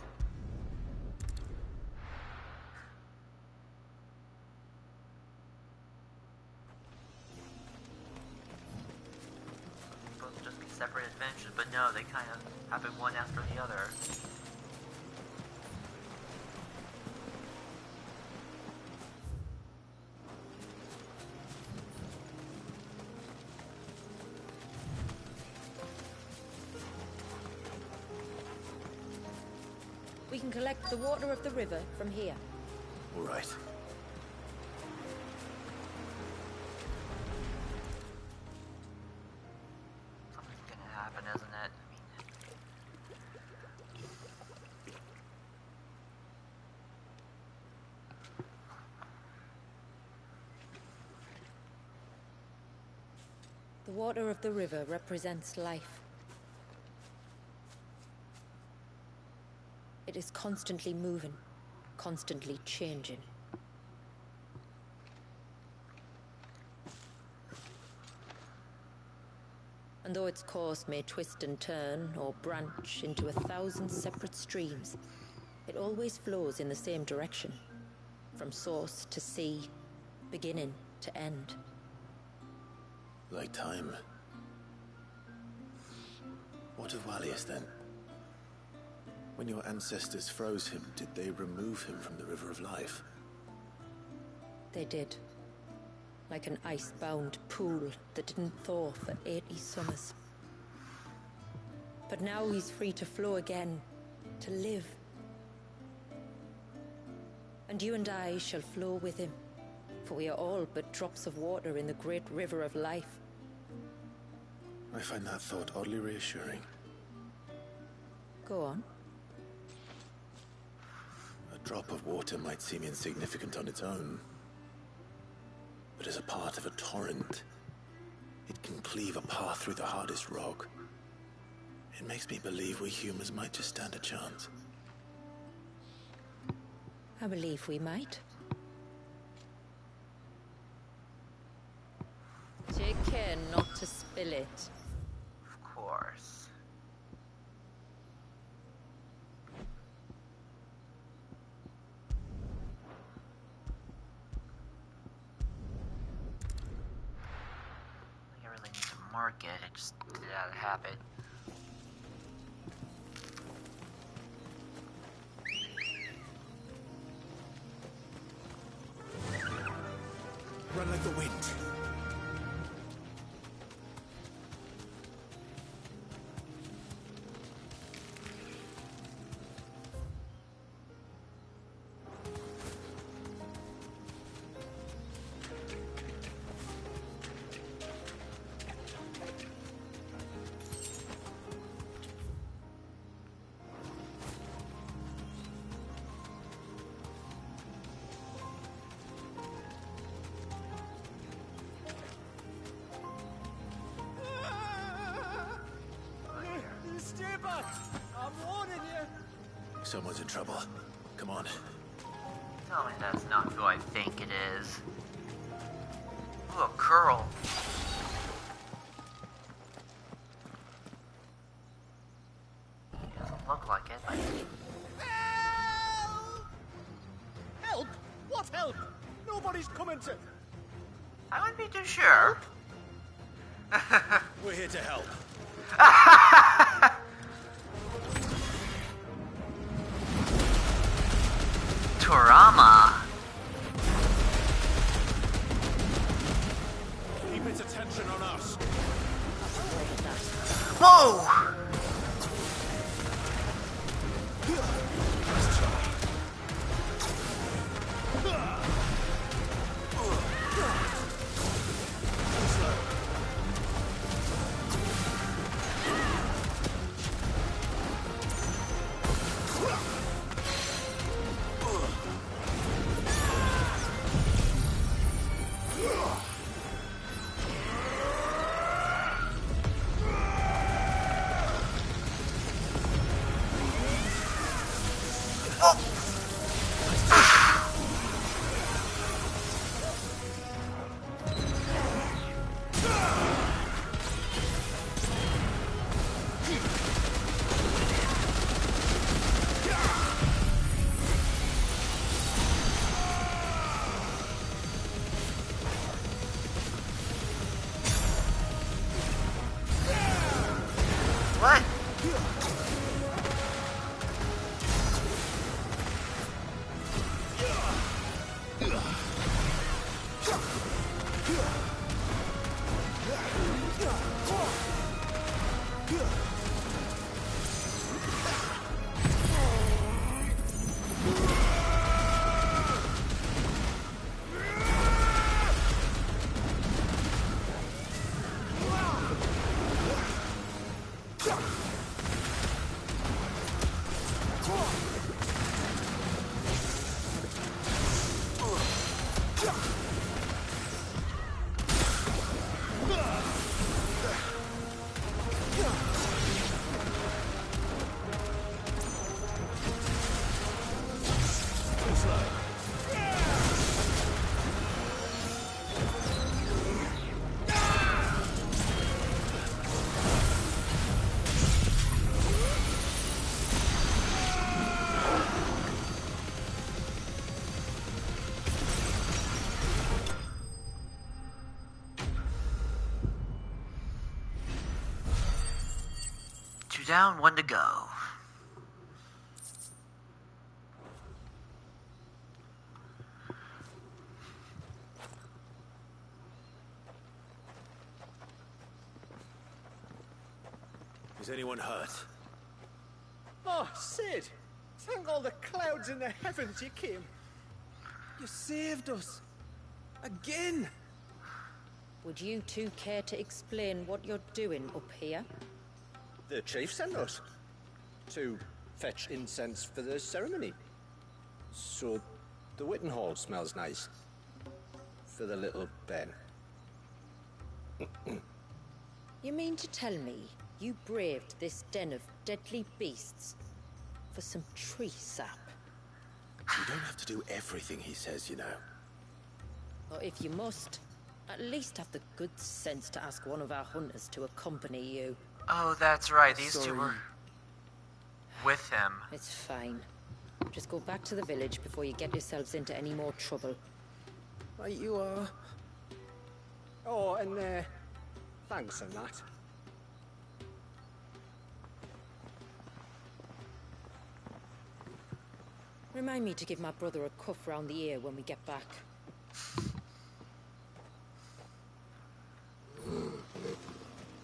Supposed to just be separate adventures, but no, they kind of happen one after the other. We can collect the water of the river from here. All right. Something's gonna happen, isn't it? The water of the river represents life. It is constantly moving, constantly changing. And though its course may twist and turn or branch into 1,000 separate streams, it always flows in the same direction, from source to sea, beginning to end. Like time. What of Wallius then? When your ancestors froze him, did they remove him from the River of Life? They did. Like an ice-bound pool that didn't thaw for 80 summers. But now he's free to flow again, to live. And you and I shall flow with him, for we are all but drops of water in the great river of life. I find that thought oddly reassuring. Go on. A drop of water might seem insignificant on its own, but as a part of a torrent, it can cleave a path through the hardest rock. It makes me believe we humans might just stand a chance. I believe we might. Take care not to spill it. Of course. I really need to mark it. I just did it out of habit. Run like the wind. Stay back! I'm warning you! Someone's in trouble. Come on. Tell me that's not who I think it is. Ooh, a curl. It doesn't look like it, but... Help! What help? Nobody's coming to... I wouldn't be too sure. We're here to help. Torama. Keep its attention on us. Whoa! Let's try. down, one to go. Is anyone hurt? Oh, Sid! Thank all the clouds in the heavens you came. You saved us. Again! Would you two care to explain what you're doing up here? The chief sent us to fetch incense for the ceremony. So the Witten Hall smells nice. For the little Ben. You mean to tell me you braved this den of deadly beasts for some tree sap? You don't have to do everything he says, you know. Or if you must, at least have the good sense to ask one of our hunters to accompany you. Oh, that's right. These two were with him. It's fine. Just go back to the village before you get yourselves into any more trouble. Right you are. Oh, and thanks and that. Remind me to give my brother a cuff round the ear when we get back.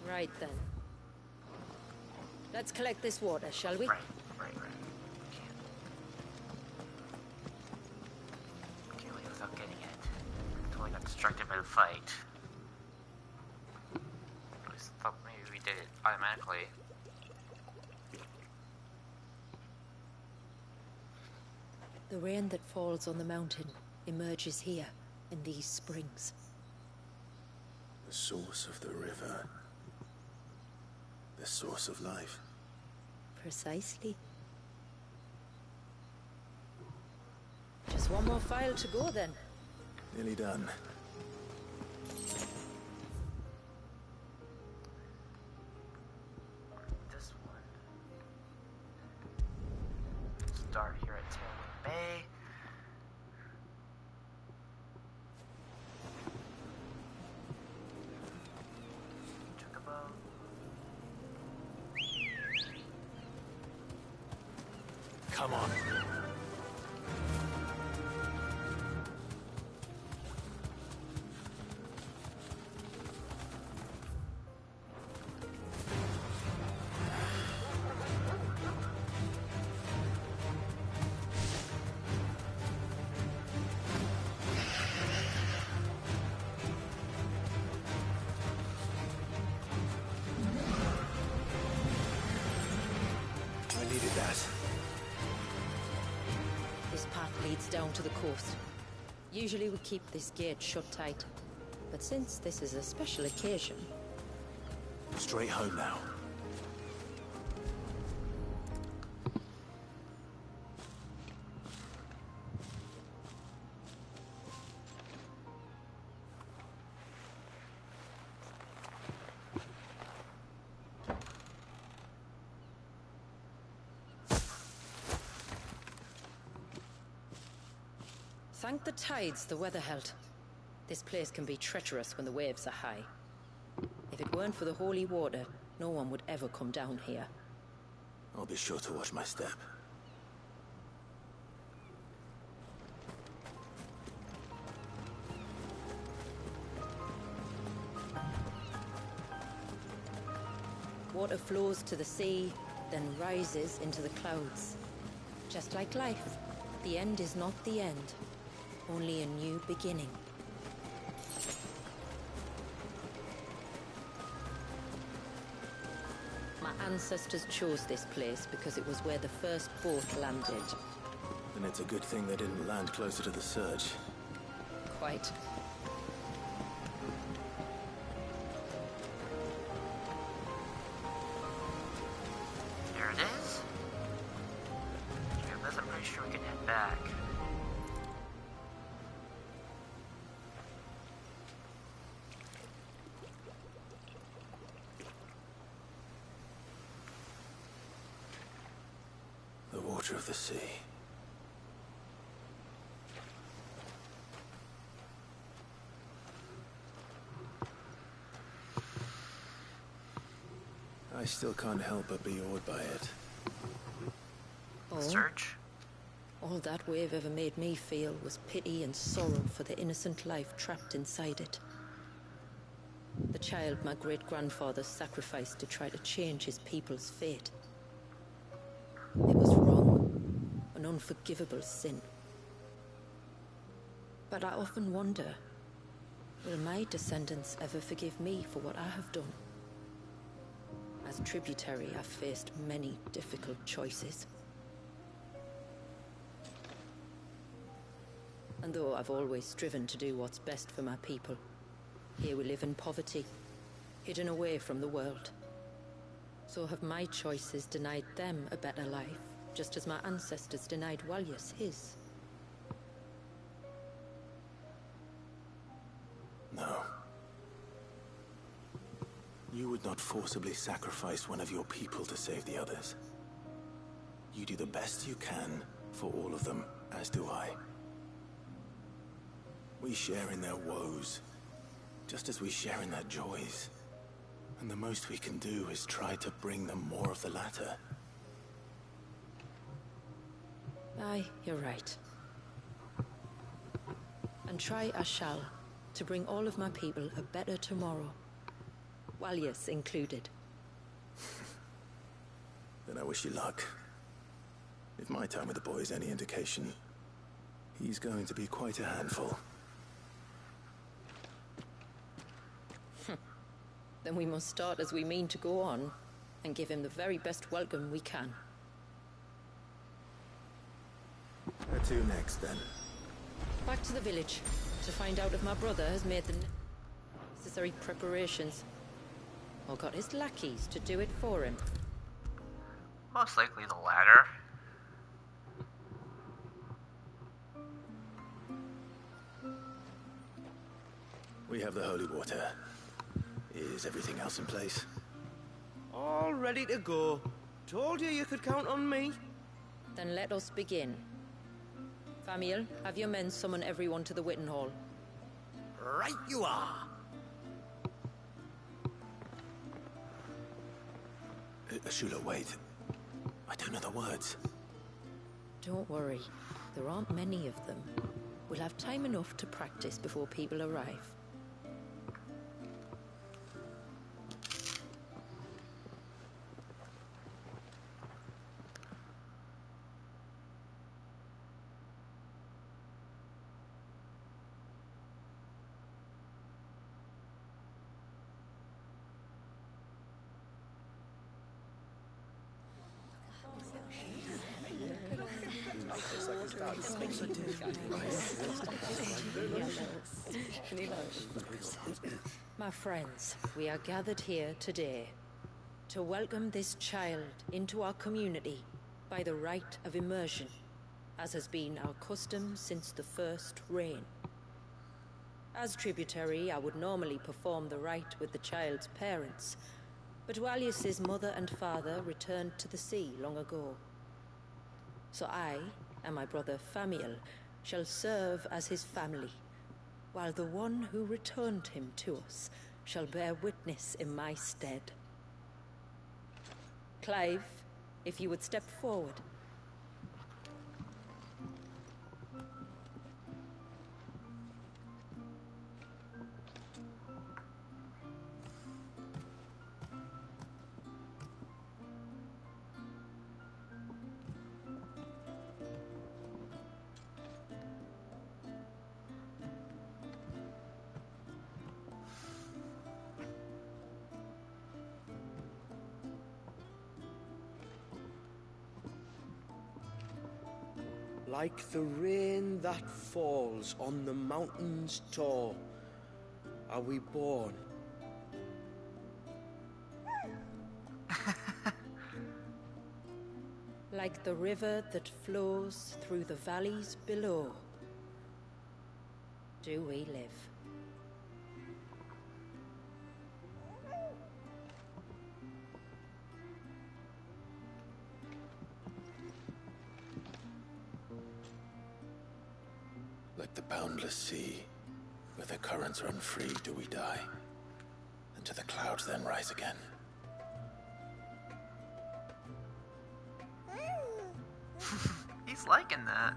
Right then. Let's collect this water, shall we? Right. Can't leave without getting it. Totally got distracted by the fight. I just thought maybe we did it automatically. The rain that falls on the mountain emerges here, in these springs. The source of the river. The source of life. Precisely. Just one more file to go then. Nearly done. This one. Start here at Tailwind Bay. Chocobo. Come on. I needed that. This path leads down to the coast. Usually we keep this gate shut tight. But since this is a special occasion... Straight home now. Thank the tides the weather held. This place can be treacherous when the waves are high. If it weren't for the holy water, no one would ever come down here. I'll be sure to watch my step. Water flows to the sea, then rises into the clouds. Just like life, the end is not the end, only a new beginning. My ancestors chose this place because it was where the first boat landed. And it's a good thing they didn't land closer to the surge. Quite. There it is. I'm pretty sure we can head back. The water of the sea. I still can't help but be awed by it. Oh, Search? all that wave ever made me feel was pity and sorrow for the innocent life trapped inside it. The child my great-grandfather sacrificed to try to change his people's fate. It was wrong, an unforgivable sin. But I often wonder, will my descendants ever forgive me for what I have done? As tributary, I've faced many difficult choices. And though I've always striven to do what's best for my people, here we live in poverty, hidden away from the world. So have my choices denied them a better life, just as my ancestors denied Walyus his? No. You would not forcibly sacrifice one of your people to save the others. You do the best you can for all of them, as do I. We share in their woes, just as we share in their joys. And the most we can do is try to bring them more of the latter. Aye, you're right. And try I shall, to bring all of my people a better tomorrow. Walyus included. Then I wish you luck. If my time with the boy is any indication, he's going to be quite a handful. Then we must start as we mean to go on, and give him the very best welcome we can. Where to next, then? Back to the village, to find out if my brother has made the necessary preparations, or got his lackeys to do it for him. Most likely the latter. We have the holy water. Is everything else in place? All ready to go. Told you could count on me. Then let us begin. Famiel, have your men summon everyone to the Witten Hall. Right you are. Ashula, wait. I don't know the words. Don't worry. There aren't many of them. We'll have time enough to practice before people arrive. My friends, we are gathered here today to welcome this child into our community by the rite of immersion, as has been our custom since the first reign. As tributary, I would normally perform the rite with the child's parents, but Walyus's mother and father returned to the sea long ago. So I and my brother Famiel shall serve as his family, while the one who returned him to us shall bear witness in my stead. Clive, if you would step forward. Like the rain that falls on the mountains tall, are we born. Like the river that flows through the valleys below, do we live. Like the boundless sea, where the currents run free, do we die, and to the clouds then rise again. he's liking that.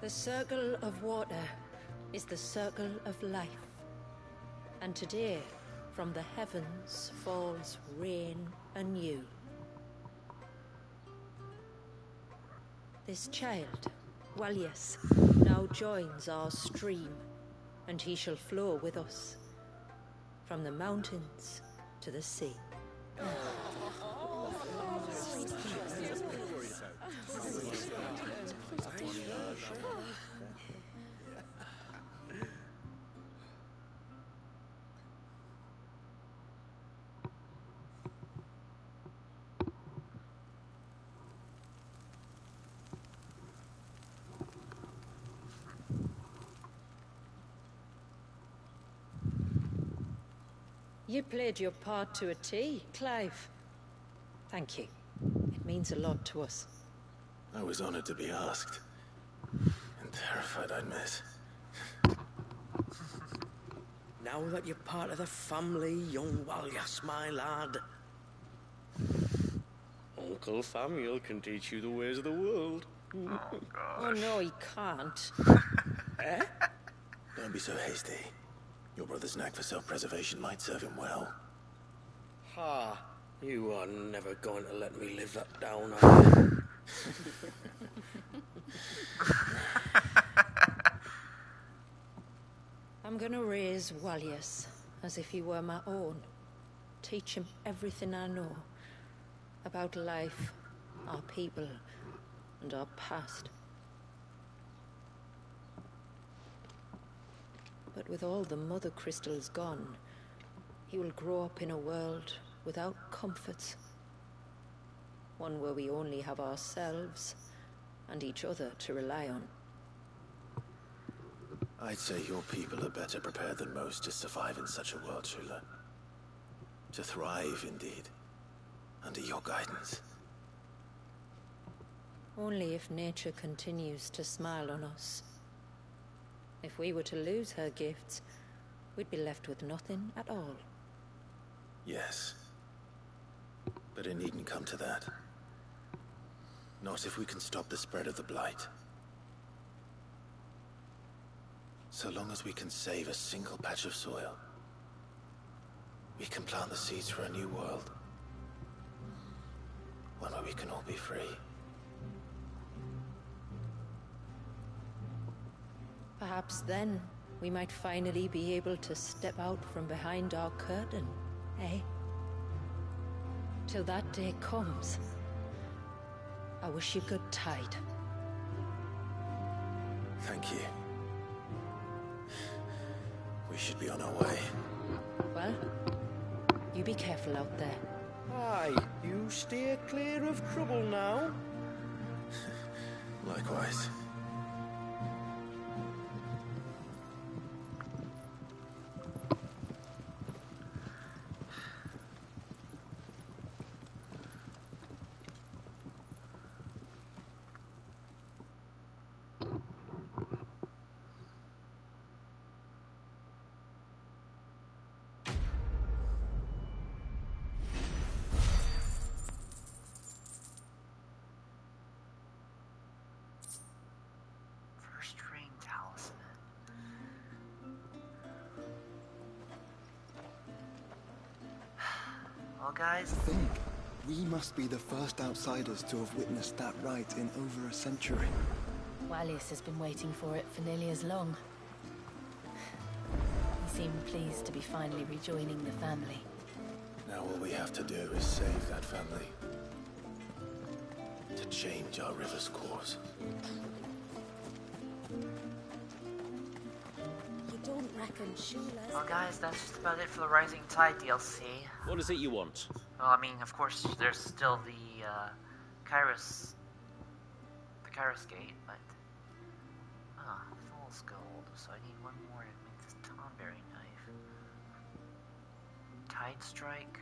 The circle of water is the circle of life. And today, from the heavens falls rain anew. This child, Walius, now joins our stream, and he shall flow with us from the mountains to the sea. You played your part to a T, Clive. Thank you. It means a lot to us. I was honored to be asked. And terrified I'd miss. Now that you're part of the family, young Walyas, my lad. Uncle Samuel can teach you the ways of the world. Oh, gosh. Oh, no, he can't. Eh? Don't be so hasty. Your brother's knack for self-preservation might serve him well. Ha! You are never going to let me live that down, are you? I'm gonna raise Walius as if he were my own. Teach him everything I know about life, our people, and our past. But with all the mother crystals gone, he will grow up in a world without comforts. One where we only have ourselves and each other to rely on. I'd say your people are better prepared than most to survive in such a world, Shula. To thrive, indeed, under your guidance. Only if nature continues to smile on us. If we were to lose her gifts, we'd be left with nothing at all. Yes. But it needn't come to that. Not if we can stop the spread of the Blight. So long as we can save a single patch of soil, we can plant the seeds for a new world. One where we can all be free. Perhaps then, we might finally be able to step out from behind our curtain, eh? Till that day comes, I wish you good tide. Thank you. We should be on our way. Well, you be careful out there. Aye, you steer clear of trouble now. Likewise. First ring talisman. Well, guys, Think. We must be the first outsiders to have witnessed that rite in over a century. Walius has been waiting for it for nearly as long. He seemed pleased to be finally rejoining the family. Now all we have to do is save that family. To change our river's course. You don't reckon Shula's... well, guys, that's just about it for the Rising Tide DLC. What is it you want? Well, I mean, of course, there's still the Kairos Gate, but fool's gold. So I need one more to make this Tomberry knife. Tide Strike.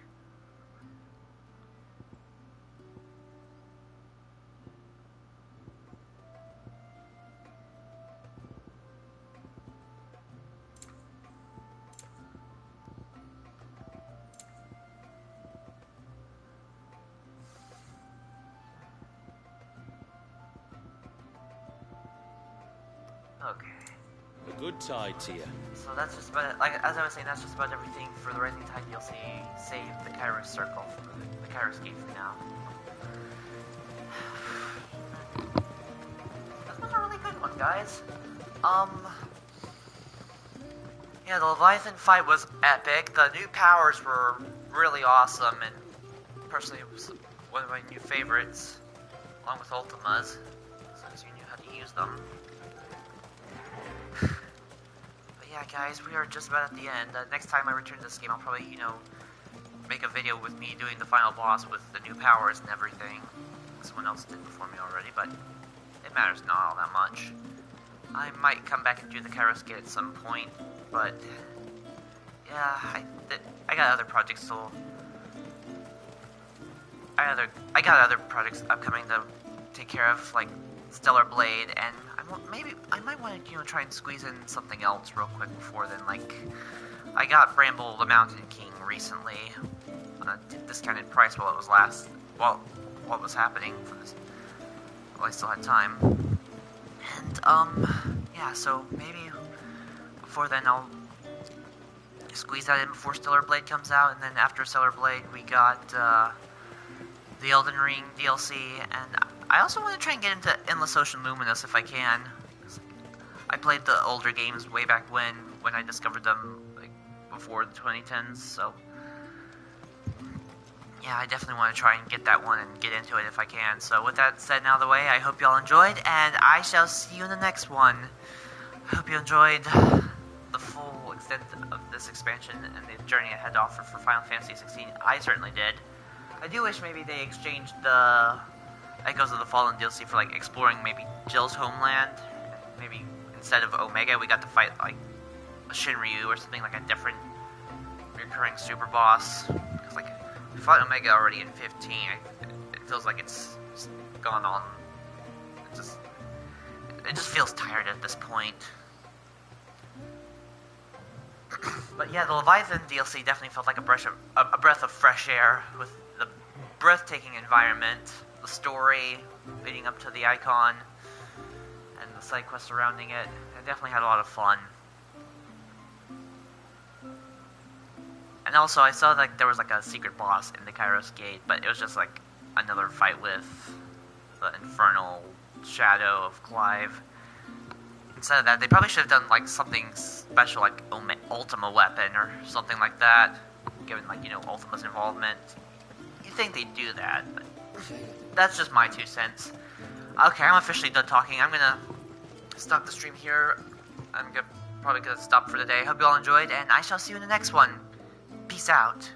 Okay. A good tide to you. So that's just about it. Like, as I was saying, that's just about everything for the Rising Tide DLC. Save the Kairos Circle, the Kairos Gate for now. This was a really good one, guys. Yeah, the Leviathan fight was epic. The new powers were really awesome, and personally, it was one of my new favorites, along with Ultima's, since you knew how to use them. But yeah, guys, we are just about at the end. Next time I return to this game, I'll probably, make a video with me doing the final boss with the new powers and everything. Someone else did before me already, but it matters not all that much. I might come back and do the Kairos Gate at some point, but yeah, I got other projects still. I got other projects upcoming to take care of, like Stellar Blade, and I might want to try and squeeze in something else real quick before then. Like, I got Bramble the Mountain King recently on a discounted price while it was while it was happening for this. Well, I still had time. And, yeah, so maybe before then I'll squeeze that in before Stellar Blade comes out, and then after Stellar Blade we got, the Elden Ring DLC, and I also want to try and get into Endless Ocean Luminous if I can. I played the older games way back when I discovered them, like, before the 2010s, so yeah, I definitely want to try and get that one and get into it if I can. So with that said and out of the way, I hope you all enjoyed, and I shall see you in the next one. I hope you enjoyed the full extent of this expansion and the journey it had to offer for Final Fantasy XVI. I certainly did. I do wish maybe they exchanged the Echoes of the Fallen DLC for, like, exploring maybe Jill's homeland. Maybe instead of Omega, we got to fight, like, a Shinryu or something, like a different recurring super boss. Because, like, we fought Omega already in 15. It feels like it's just gone on. It just feels tired at this point. But yeah, the Leviathan DLC definitely felt like a breath of fresh air with the breathtaking environment, the story leading up to the icon, and the side quests surrounding it. I definitely had a lot of fun. And also, I saw like there was like a secret boss in the Kairos Gate, but it was just like another fight with the infernal shadow of Clive. Instead of that, they probably should have done like something special, like Ultima weapon or something like that, given like, Ultima's involvement. You'd think they'd do that, but that's just my 2 cents. Okay, I'm officially done talking. I'm gonna stop the stream here. I'm probably gonna stop for the day. Hope you all enjoyed, and I shall see you in the next one. Peace out.